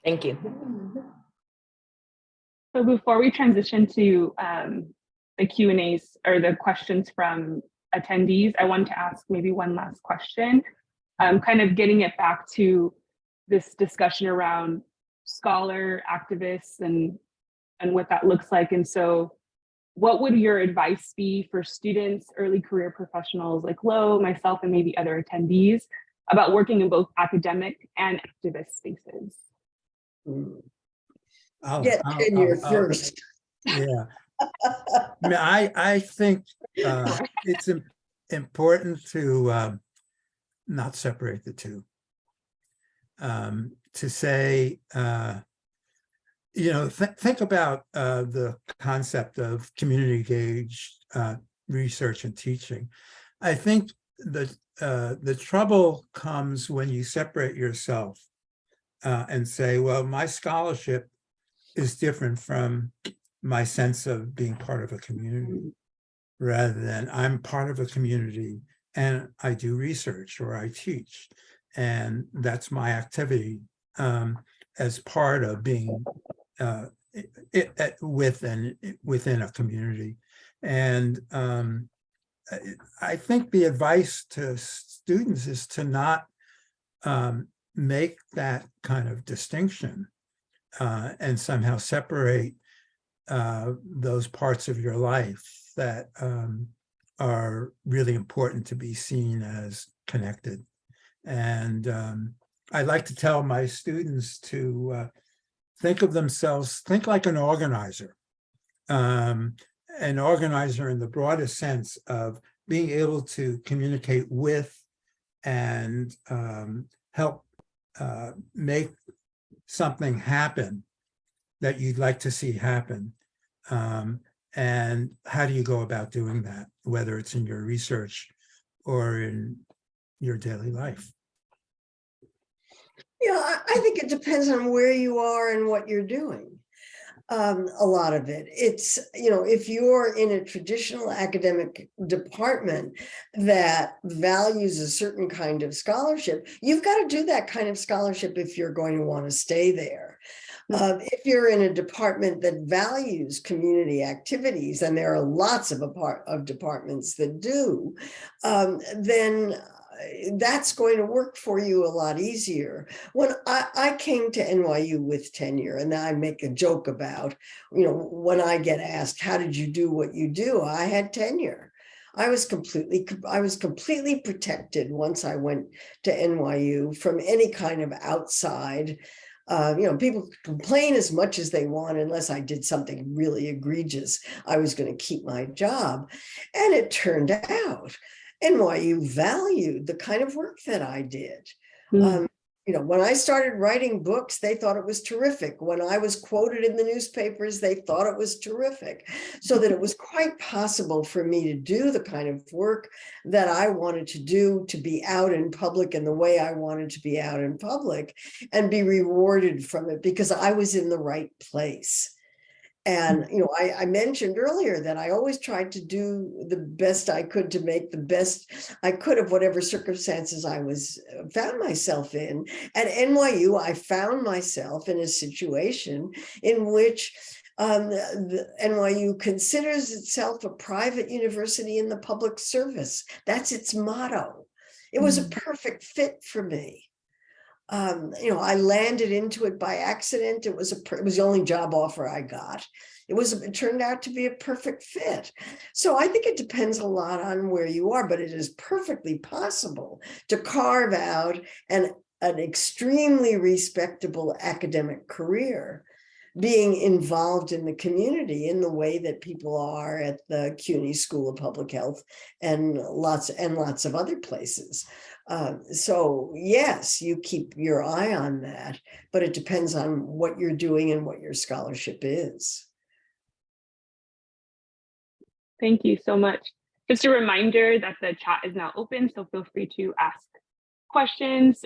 Thank you. So before we transition to the Q&As or the questions from attendees, I wanted to ask maybe one last question, kind of getting it back to this discussion around scholar activists and what that looks like. And so what would your advice be for students, early career professionals like Lo, myself, and maybe other attendees about working in both academic and activist spaces? Get tenure first. Yeah. I think it's important to not separate the two. To say, think about the concept of community engaged research and teaching. I think the trouble comes when you separate yourself and say, well, my scholarship is different from my sense of being part of a community, rather than I'm part of a community and I do research or I teach. And that's my activity as part of being within a community. And I think the advice to students is to not make that kind of distinction and somehow separate those parts of your life that are really important to be seen as connected. And I like to tell my students to think of themselves, think like an organizer in the broadest sense of being able to communicate with and help make something happen that you'd like to see happen. And how do you go about doing that, whether it's in your research or in your daily life? Yeah, I think it depends on where you are and what you're doing. A lot of it. It's, if you're in a traditional academic department that values a certain kind of scholarship, you've got to do that kind of scholarship if you're going to want to stay there. If you're in a department that values community activities, and there are lots of departments that do, then that's going to work for you a lot easier. When I came to NYU with tenure, and I make a joke about, when I get asked, how did you do what you do? I had tenure. I was completely protected once I went to NYU from any kind of outside. People complain as much as they want, unless I did something really egregious, I was going to keep my job. And it turned out NYU valued the kind of work that I did. When I started writing books, they thought it was terrific. When I was quoted in the newspapers, they thought it was terrific. So that it was quite possible for me to do the kind of work that I wanted to do, to be out in public in the way I wanted to be out in public, and be rewarded from it because I was in the right place. And, I mentioned earlier that I always tried to do the best I could to make the best I could of whatever circumstances I found myself in. At NYU, I found myself in a situation in which the NYU considers itself a private university in the public service. That's its motto. It was a perfect fit for me. I landed into it by accident. It was the only job offer I got. It turned out to be a perfect fit. So I think it depends a lot on where you are, but it is perfectly possible to carve out an extremely respectable academic career, being involved in the community in the way that people are at the CUNY School of Public Health and lots of other places. So yes, you keep your eye on that, but it depends on what you're doing and what your scholarship is. Thank you so much. Just a reminder that the chat is now open, so feel free to ask questions,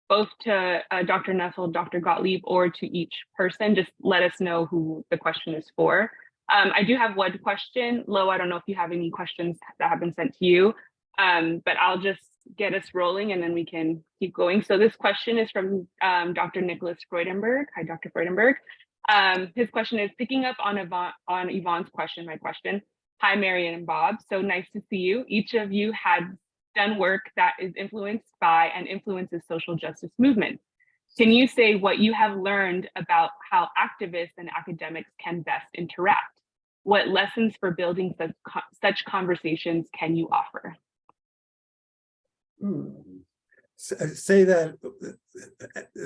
both to Dr. Nessel, Dr. Gottlieb, or to each person. Just let us know who the question is for. I do have one question. Lo, I don't know if you have any questions that have been sent to you, but I'll just get us rolling and then we can keep going. So this question is from Dr. Nicholas Freudenberg. Hi, Dr. Freudenberg. His question is picking up on Yvonne's question, my question. Hi, Marian and Bob. So nice to see you. Each of you had done work that is influenced by and influences social justice movements. Can you say what you have learned about how activists and academics can best interact? What lessons for building such conversations can you offer? Say that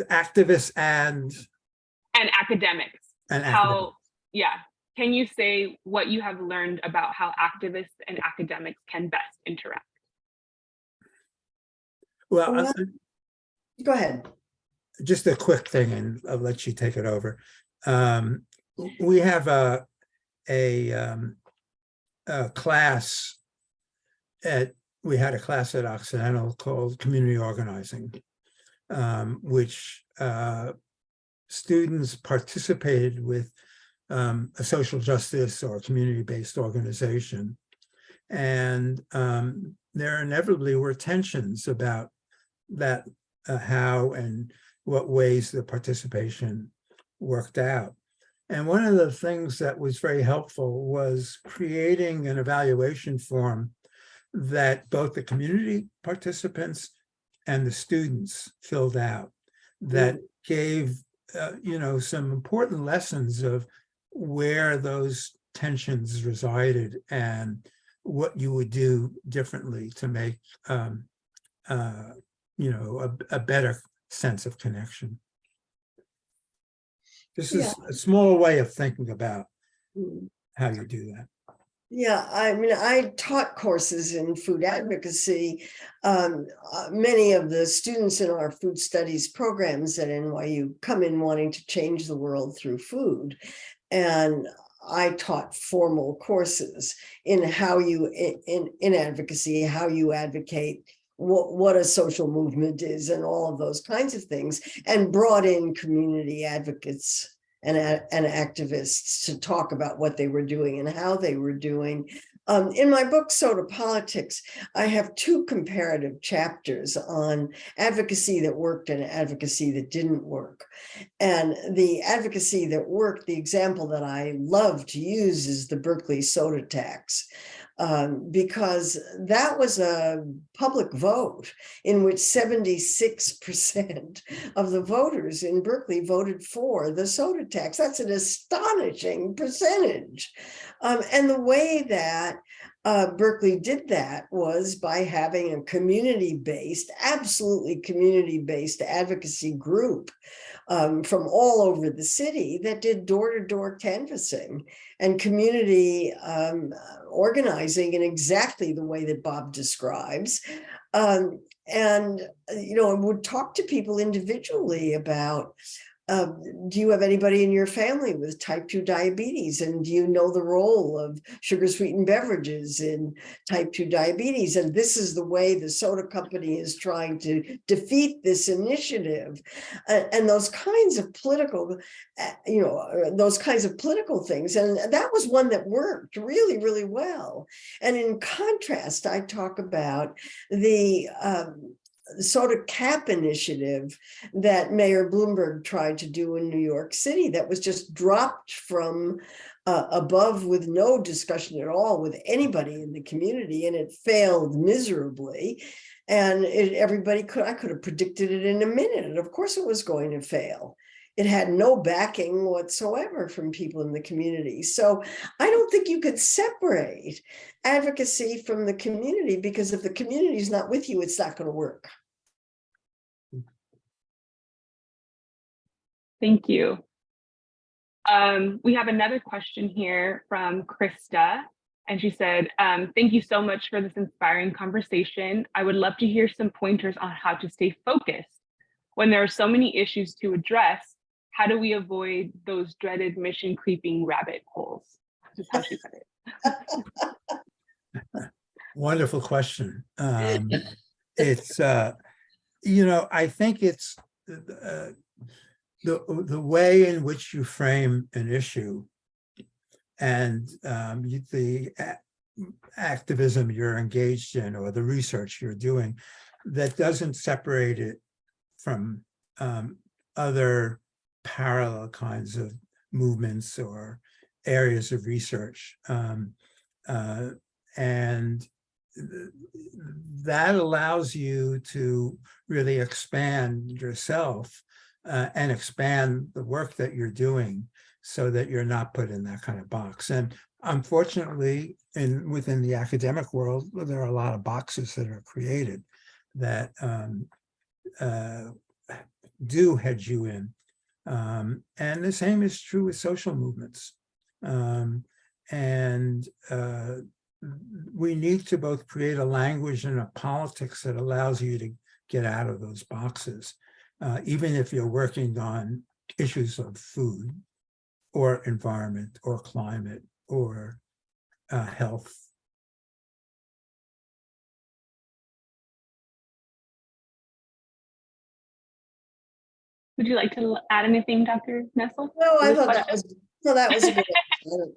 activists and academics. Can you say what you have learned about how activists and academics can best interact? Well, go ahead. Just a quick thing, and I'll let you take it over. We have a class we had a class at Occidental called Community Organizing, which students participated with a social justice or community-based organization. And there inevitably were tensions about that, how and what ways the participation worked out. And one of the things that was very helpful was creating an evaluation form that both the community participants and the students filled out that gave some important lessons of where those tensions resided and what you would do differently to make a better sense of connection. This is a small way of thinking about how you do that. Yeah, I mean, I taught courses in food advocacy. Many of the students in our food studies programs at NYU come in wanting to change the world through food. And I taught formal courses in how you, in advocacy, how you advocate what a social movement is and all of those kinds of things, and brought in community advocates and activists to talk about what they were doing and how they were doing. In my book, Soda Politics, I have 2 comparative chapters on advocacy that worked and advocacy that didn't work. And the advocacy that worked, the example that I love to use is the Berkeley soda tax. Because that was a public vote in which 76% of the voters in Berkeley voted for the soda tax. That's an astonishing percentage. And the way that Berkeley did that was by having a community-based, absolutely community-based advocacy group from all over the city that did door-to-door canvassing and community organizing in exactly the way that Bob describes. And, would talk to people individually about, do you have anybody in your family with type 2 diabetes? And do you know the role of sugar sweetened beverages in type 2 diabetes? And this is the way the soda company is trying to defeat this initiative. And those kinds of political, things. And that was one that worked really, really well. And in contrast, I talk about the soda cap initiative that Mayor Bloomberg tried to do in New York City that was just dropped from above with no discussion at all with anybody in the community, and it failed miserably. And I could have predicted it in a minute, and of course it was going to fail. It had no backing whatsoever from people in the community. So I don't think you could separate advocacy from the community, because if the community is not with you, it's not going to work. Thank you. We have another question here from Krista, and she said, thank you so much for this inspiring conversation. I would love to hear some pointers on how to stay focused when there are so many issues to address. How do we avoid those dreaded mission creeping rabbit holes? This is how she put it. Wonderful question. It's, I think it's the way in which you frame an issue and the activism you're engaged in or the research you're doing that doesn't separate it from other parallel kinds of movements or areas of research. And that allows you to really expand yourself and expand the work that you're doing so that you're not put in that kind of box. And unfortunately, within the academic world, there are a lot of boxes that are created that do hedge you in. And the same is true with social movements. We need to both create a language and a politics that allows you to get out of those boxes, even if you're working on issues of food or environment or climate or health. Would you like to add anything, Dr. Nessel? No, I thought that was a good answer.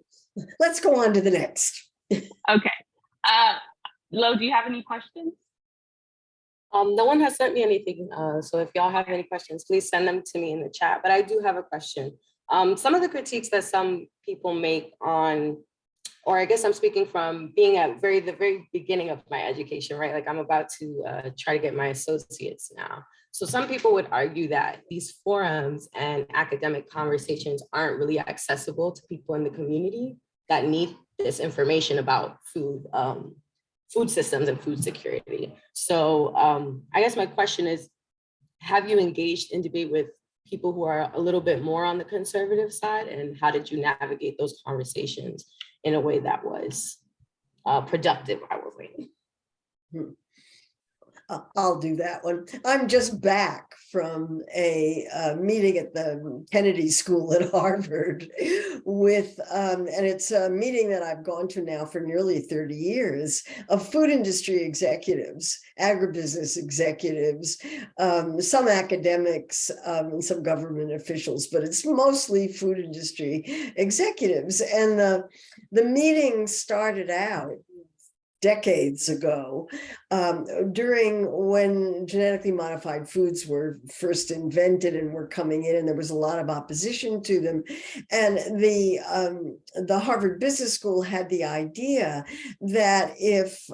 Let's go on to the next. Okay. Lo, do you have any questions? No one has sent me anything. So if y'all have any questions, please send them to me in the chat. But I do have a question. Some of the critiques that some people make on, or I guess I'm speaking from being at the very beginning of my education, right? Like I'm about to try to get my associates now. So some people would argue that these forums and academic conversations aren't really accessible to people in the community that need this information about food systems and food security. So I guess my question is, have you engaged in debate with people who are a little bit more on the conservative side, and how did you navigate those conversations in a way that was productive, I would say? I'll do that one. I'm just back from a meeting at the Kennedy School at Harvard with, and it's a meeting that I've gone to now for nearly 30 years of food industry executives, agribusiness executives, some academics, and some government officials, but it's mostly food industry executives. And the meeting started out decades ago, during when genetically modified foods were first invented and were coming in, and there was a lot of opposition to them. And the Harvard Business School had the idea that if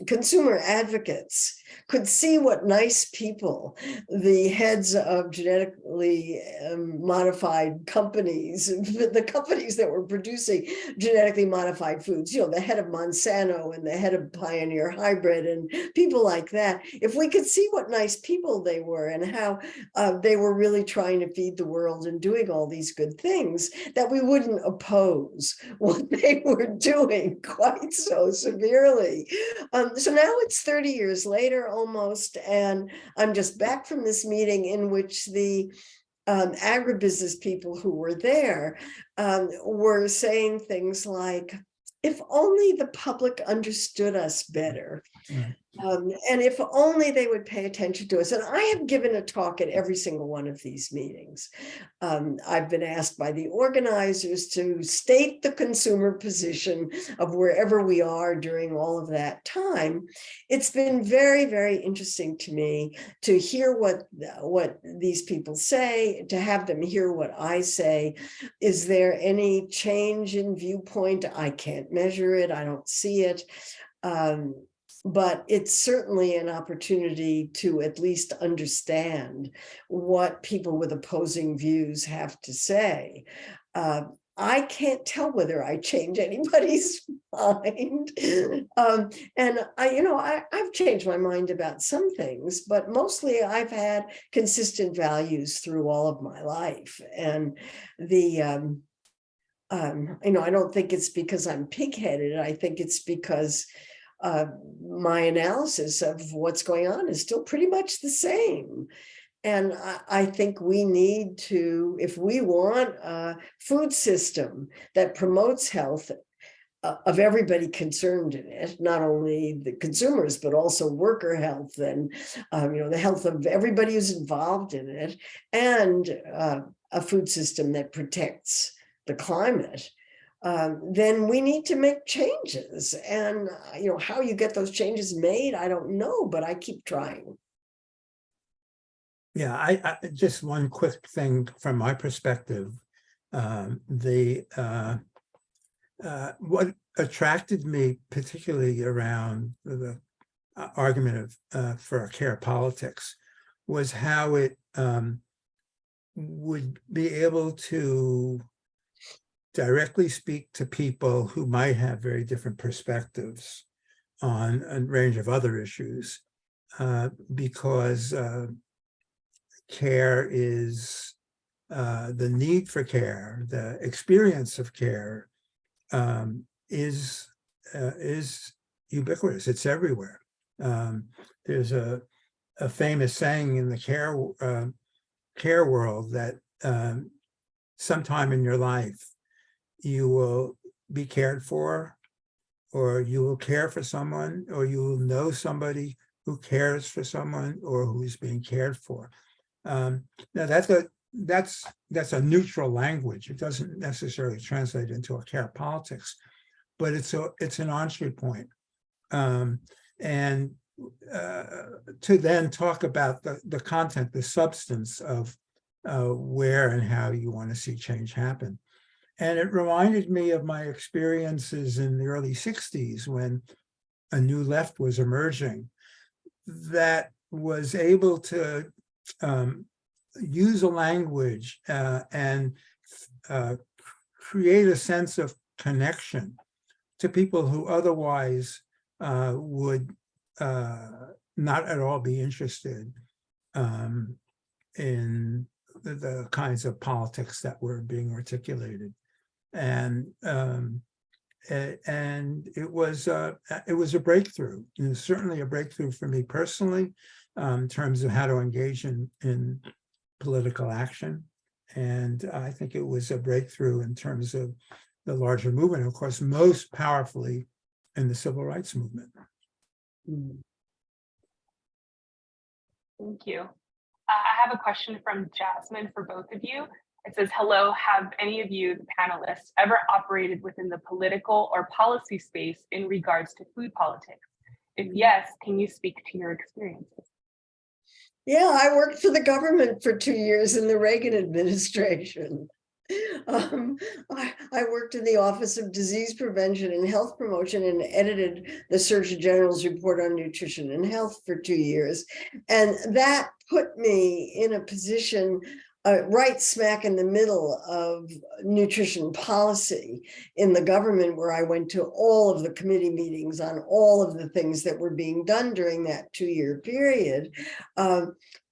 consumer advocates could see what nice people the heads of genetically modified companies, the companies that were producing genetically modified foods, you know, the head of Monsanto and the head of Pioneer Hybrid and people like that, if we could see what nice people they were and how they were really trying to feed the world and doing all these good things, that we wouldn't oppose what they were doing quite so severely. So now it's 30 years later almost, and I'm just back from this meeting in which the agribusiness people who were there were saying things like, if only the public understood us better. Right. And if only they would pay attention to us. And I have given a talk at every single one of these meetings. I've been asked by the organizers to state the consumer position of wherever we are during all of that time. It's been very, very interesting to me to hear what these people say, to have them hear what I say. Is there any change in viewpoint? I can't measure it. I don't see it. But it's certainly an opportunity to at least understand what people with opposing views have to say. I can't tell whether I change anybody's mind. And I've changed my mind about some things, but mostly I've had consistent values through all of my life. And I don't think it's because I'm pig-headed. I think it's because my analysis of what's going on is still pretty much the same. And I think we need to, if we want a food system that promotes health of everybody concerned in it, not only the consumers, but also worker health and the health of everybody who's involved in it, and a food system that protects the climate, then we need to make changes. And how you get those changes made, I don't know, but I keep trying. Yeah, I just one quick thing from my perspective. What attracted me particularly around the argument of for care politics was how it would be able to directly speak to people who might have very different perspectives on a range of other issues, because care is the need for care, the experience of care is ubiquitous. It's everywhere. There's a famous saying in the care world that sometime in your life you will be cared for, or you will care for someone, or you will know somebody who cares for someone or who's being cared for. Now that's a neutral language. It doesn't necessarily translate into a care politics, but it's an entry point. And to then talk about the content, the substance of where and how you want to see change happen. And it reminded me of my experiences in the early 60s when a new left was emerging that was able to use a language and create a sense of connection to people who otherwise would not at all be interested in the kinds of politics that were being articulated. And and it was a breakthrough. It was certainly a breakthrough for me personally, in terms of how to engage in political action. And I think it was a breakthrough in terms of the larger movement, of course, most powerfully in the civil rights movement. Thank you. I have a question from Jasmine for both of you. It says, hello, have any of you, the panelists, ever operated within the political or policy space in regards to food politics? If yes, can you speak to your experiences? Yeah, I worked for the government for 2 years in the Reagan administration. I worked in the Office of Disease Prevention and Health Promotion and edited the Surgeon General's report on nutrition and health for 2 years. And that put me in a position right smack in the middle of nutrition policy in the government, where I went to all of the committee meetings on all of the things that were being done during that 2-year period,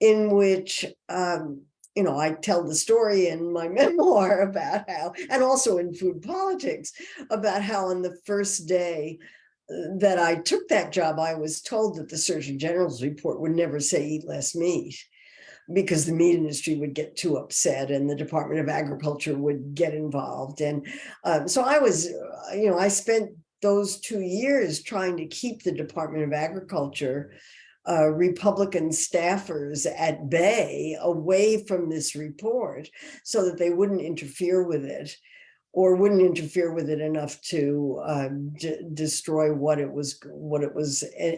in which I tell the story in my memoir about how, and also in Food Politics, about how on the first day that I took that job, I was told that the Surgeon General's report would never say eat less meat, because the meat industry would get too upset and the Department of Agriculture would get involved. And so I was, I spent those 2 years trying to keep the Department of Agriculture Republican staffers at bay, away from this report, so that they wouldn't interfere with it, or wouldn't interfere with it enough to destroy what it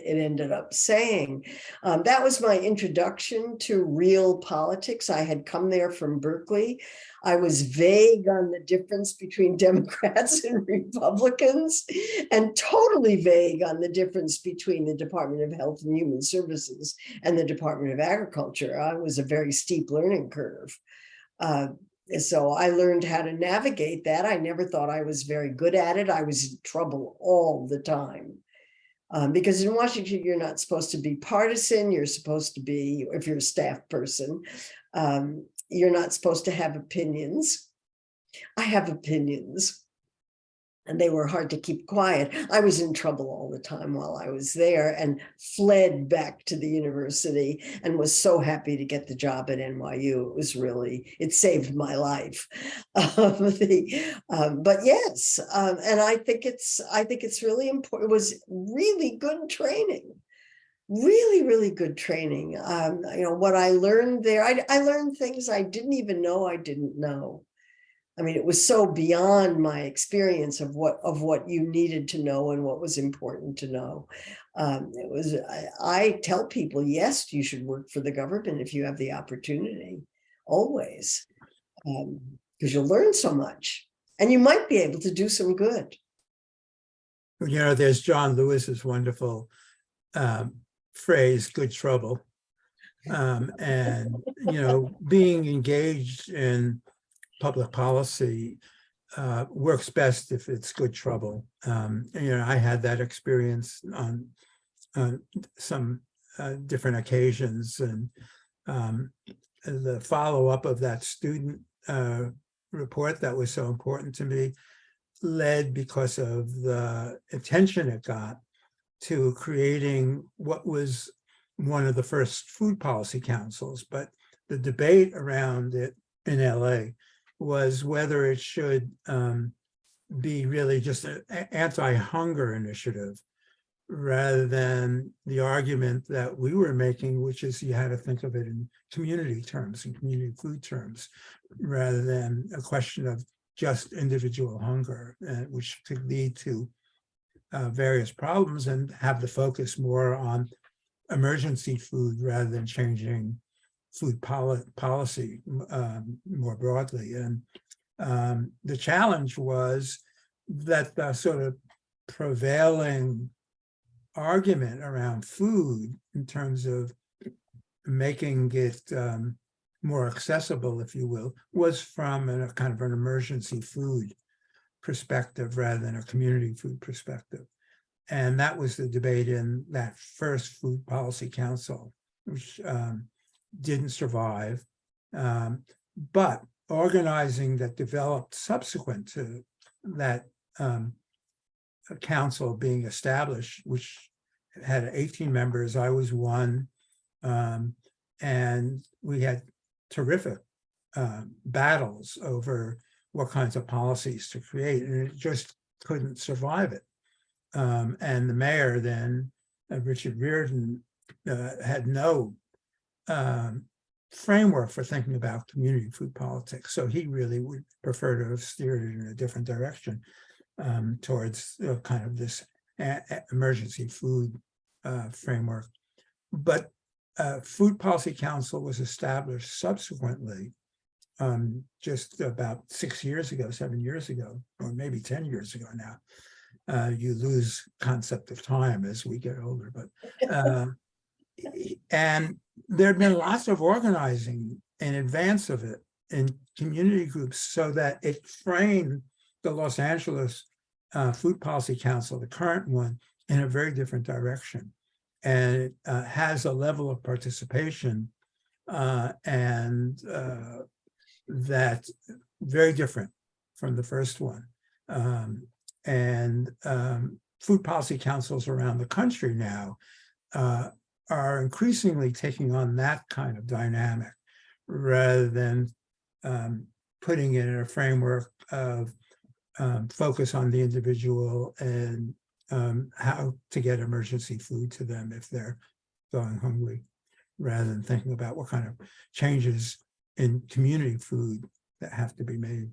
ended up saying. That was my introduction to real politics. I had come there from Berkeley. I was vague on the difference between Democrats and Republicans, and totally vague on the difference between the Department of Health and Human Services and the Department of Agriculture. I was a very steep learning curve. So I learned how to navigate that. I never thought I was very good at it. I was in trouble all the time. Because in Washington, you're not supposed to be partisan. You're supposed to be, if you're a staff person, you're not supposed to have opinions. I have opinions. And they were hard to keep quiet. I was in trouble all the time while I was there, and fled back to the university, and was so happy to get the job at NYU. It saved my life. But yes, and I think it's really important. It was really good training. Really, really good training. What I learned there, I learned things I didn't even know I didn't know. I mean, it was so beyond my experience of what you needed to know and what was important to know. I tell people, yes, you should work for the government if you have the opportunity, always, because you'll learn so much, and you might be able to do some good. There's John Lewis's wonderful phrase, good trouble. And, being engaged in public policy works best if it's good trouble. I had that experience on some different occasions, and the follow-up of that student report that was so important to me led, because of the attention it got, to creating what was one of the first food policy councils. But the debate around it in LA was whether it should be really just an anti-hunger initiative, rather than the argument that we were making, which is you had to think of it in community terms and community food terms, rather than a question of just individual hunger, which could lead to various problems, and have the focus more on emergency food rather than changing food policy more broadly. And the challenge was that the sort of prevailing argument around food, in terms of making it more accessible, if you will, was from a kind of an emergency food perspective rather than a community food perspective. And that was the debate in that first Food Policy Council, which didn't survive. But organizing that developed subsequent to that council being established, which had 18 members. I was one, and we had terrific battles over what kinds of policies to create, and it just couldn't survive it. And the mayor then, Richard Reardon, had no framework for thinking about community food politics. So he really would prefer to have steered it in a different direction towards kind of this emergency food framework. But Food Policy Council was established subsequently, just about 7 years ago, or maybe 10 years ago now. You lose concept of time as we get older, but and there had been lots of organizing in advance of it in community groups so that it framed the Los Angeles Food Policy Council, the current one, in a very different direction. And it has a level of participation and that's very different from the first one. Food policy councils around the country now are increasingly taking on that kind of dynamic rather than putting it in a framework of focus on the individual and how to get emergency food to them if they're going hungry, rather than thinking about what kind of changes in community food that have to be made.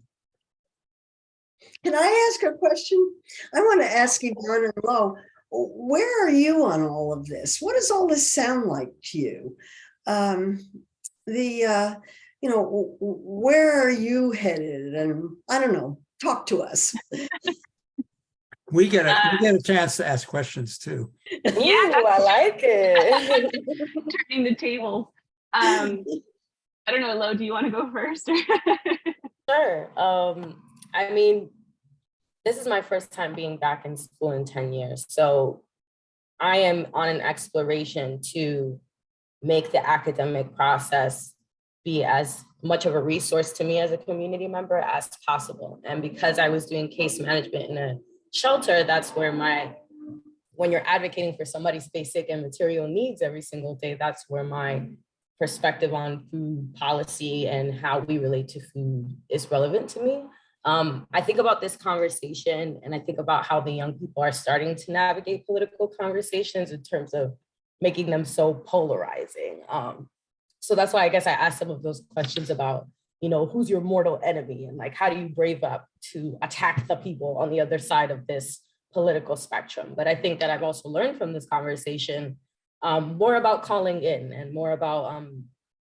Can I ask a question? I want to ask Yvonne and Lo, where are you on all of this? What does all this sound like to you? Where are you headed? And I don't know, talk to us. We get a chance to ask questions too. Yeah, I like it. Turning the tables. I don't know, Lo, do you want to go first? Sure. I mean, this is my first time being back in school in 10 years. So I am on an exploration to make the academic process be as much of a resource to me as a community member as possible. And because I was doing case management in a shelter, that's where when you're advocating for somebody's basic and material needs every single day, that's where my perspective on food policy and how we relate to food is relevant to me. I think about this conversation and I think about how the young people are starting to navigate political conversations in terms of making them so polarizing. So that's why I guess I asked some of those questions about, who's your mortal enemy and like, how do you brave up to attack the people on the other side of this political spectrum? But I think that I've also learned from this conversation more about calling in and more about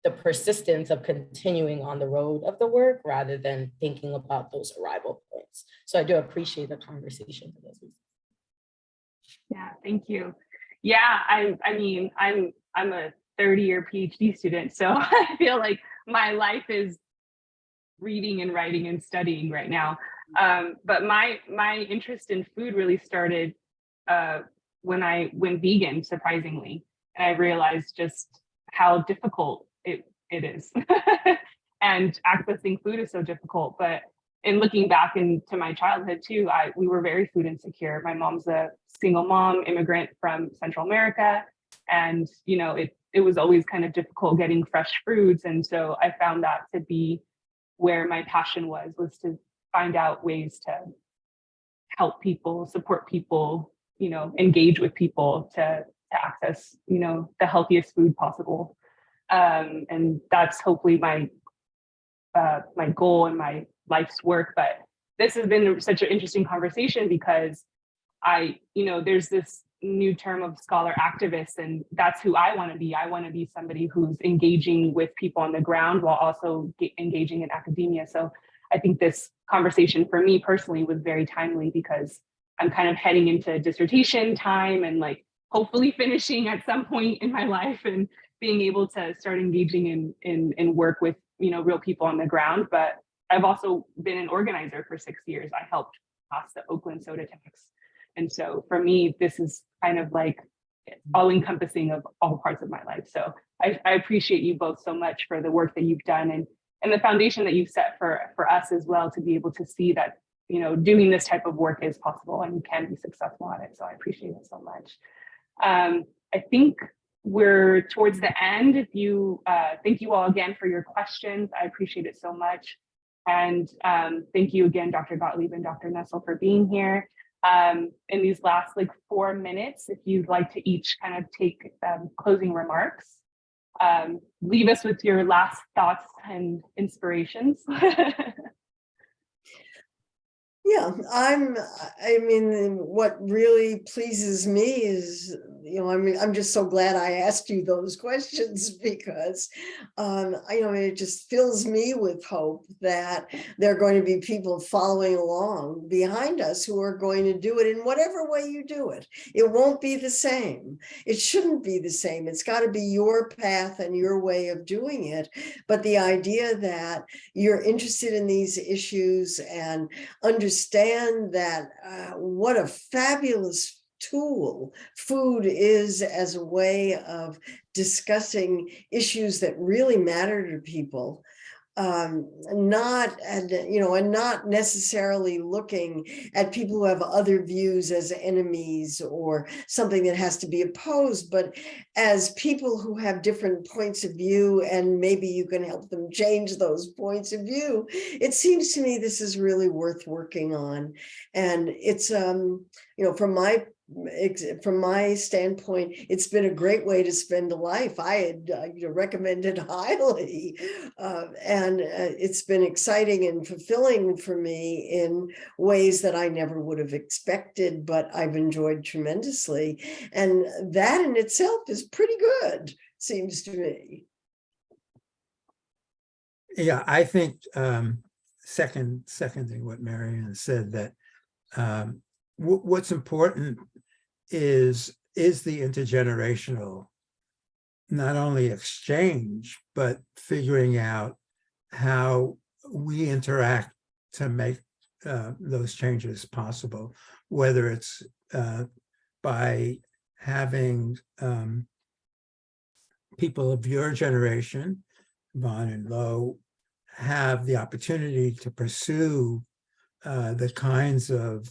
the persistence of continuing on the road of the work rather than thinking about those arrival points. So I do appreciate the conversation for those reasons. Yeah, thank you. Yeah, I'm a third-year PhD student, so I feel like my life is reading and writing and studying right now. But my interest in food really started when I went vegan, surprisingly, and I realized just how difficult it is. And accessing food is so difficult. But in looking back into my childhood too, we were very food insecure. My mom's a single mom, immigrant from Central America. And, it was always kind of difficult getting fresh foods. And so I found that to be where my passion was to find out ways to help people, support people, engage with people to access, the healthiest food possible. And that's hopefully my goal and my life's work. But this has been such an interesting conversation because there's this new term of scholar activist, and that's who I want to be. I want to be somebody who's engaging with people on the ground while also engaging in academia. So I think this conversation for me personally was very timely because I'm kind of heading into dissertation time and like hopefully finishing at some point in my life and being able to start engaging in work with, real people on the ground. But I've also been an organizer for 6 years. I helped pass the Oakland soda tax. And so for me, this is kind of like all encompassing of all parts of my life. So I appreciate you both so much for the work that you've done and the foundation that you've set for us as well, to be able to see that doing this type of work is possible and you can be successful at it. So I appreciate it so much. I think we're towards the end. If you thank you all again for your questions. I appreciate it so much. And thank you again, Dr. Gottlieb and Dr. Nessel, for being here. In these last 4 minutes, if you'd like to each kind of take closing remarks, leave us with your last thoughts and inspirations. Yeah, I mean, what really pleases me is, I'm just so glad I asked you those questions because, it just fills me with hope that there are going to be people following along behind us who are going to do it in whatever way you do it. It won't be the same. It shouldn't be the same. It's got to be your path and your way of doing it. But the idea that you're interested in these issues and understand that what a fabulous tool food is as a way of discussing issues that really matter to people, and not necessarily looking at people who have other views as enemies or something that has to be opposed, but as people who have different points of view, and maybe you can help them change those points of view. It seems to me this is really worth working on. And it's, from my standpoint, it's been a great way to spend a life. I had recommended highly, and it's been exciting and fulfilling for me in ways that I never would have expected, but I've enjoyed tremendously. And that in itself is pretty good, seems to me. Yeah, I think seconding what Marianne said, that what's important is the intergenerational, not only exchange, but figuring out how we interact to make those changes possible, whether it's by having people of your generation, Vaughn and Lo, have the opportunity to pursue the kinds of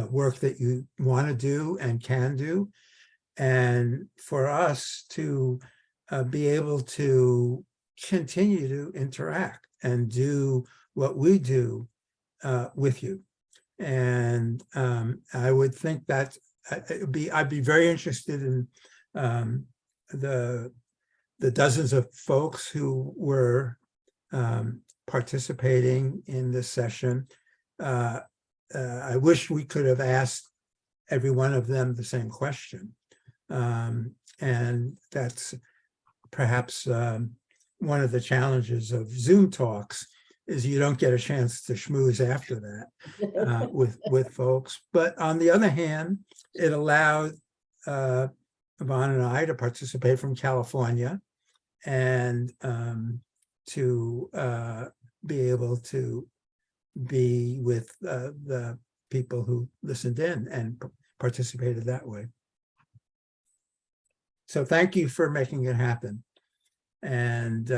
work that you want to do and can do, and for us to be able to continue to interact and do what we do with you. And I would think that I'd be very interested in the dozens of folks who were participating in this session. I wish we could have asked every one of them the same question. And that's perhaps one of the challenges of Zoom talks, is you don't get a chance to schmooze after that with folks. But on the other hand, it allowed Yvonne and I to participate from California and to be able to be with the people who listened in and participated that way. So thank you for making it happen, and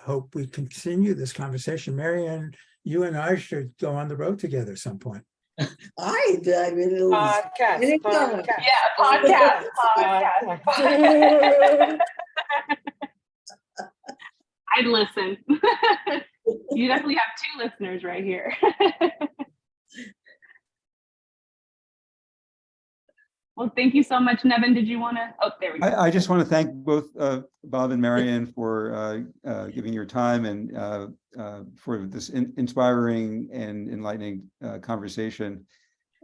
hope we continue this conversation. Marianne, you and I should go on the road together some point. I mean, it was Podcast. Yeah, podcast. I'd listen. You definitely have 2 listeners right here. Well, thank you so much, Nevin. Did you want to? Oh, there we go. I just want to thank both Bob and Marianne for giving your time and for this inspiring and enlightening conversation.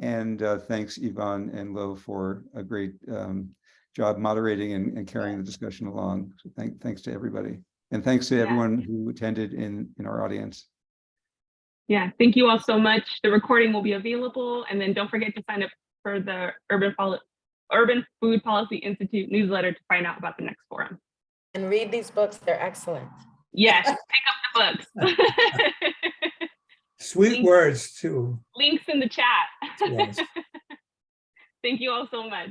And thanks, Yvonne and Lo, for a great job moderating and carrying the discussion along. So thanks to everybody. And thanks to everyone who attended in our audience. Yeah, thank you all so much. The recording will be available. And then don't forget to sign up for the Urban Food Policy Institute newsletter to find out about the next forum. And read these books, they're excellent. Yes, pick up the books. Sweet words too. Links in the chat. Yes. Thank you all so much.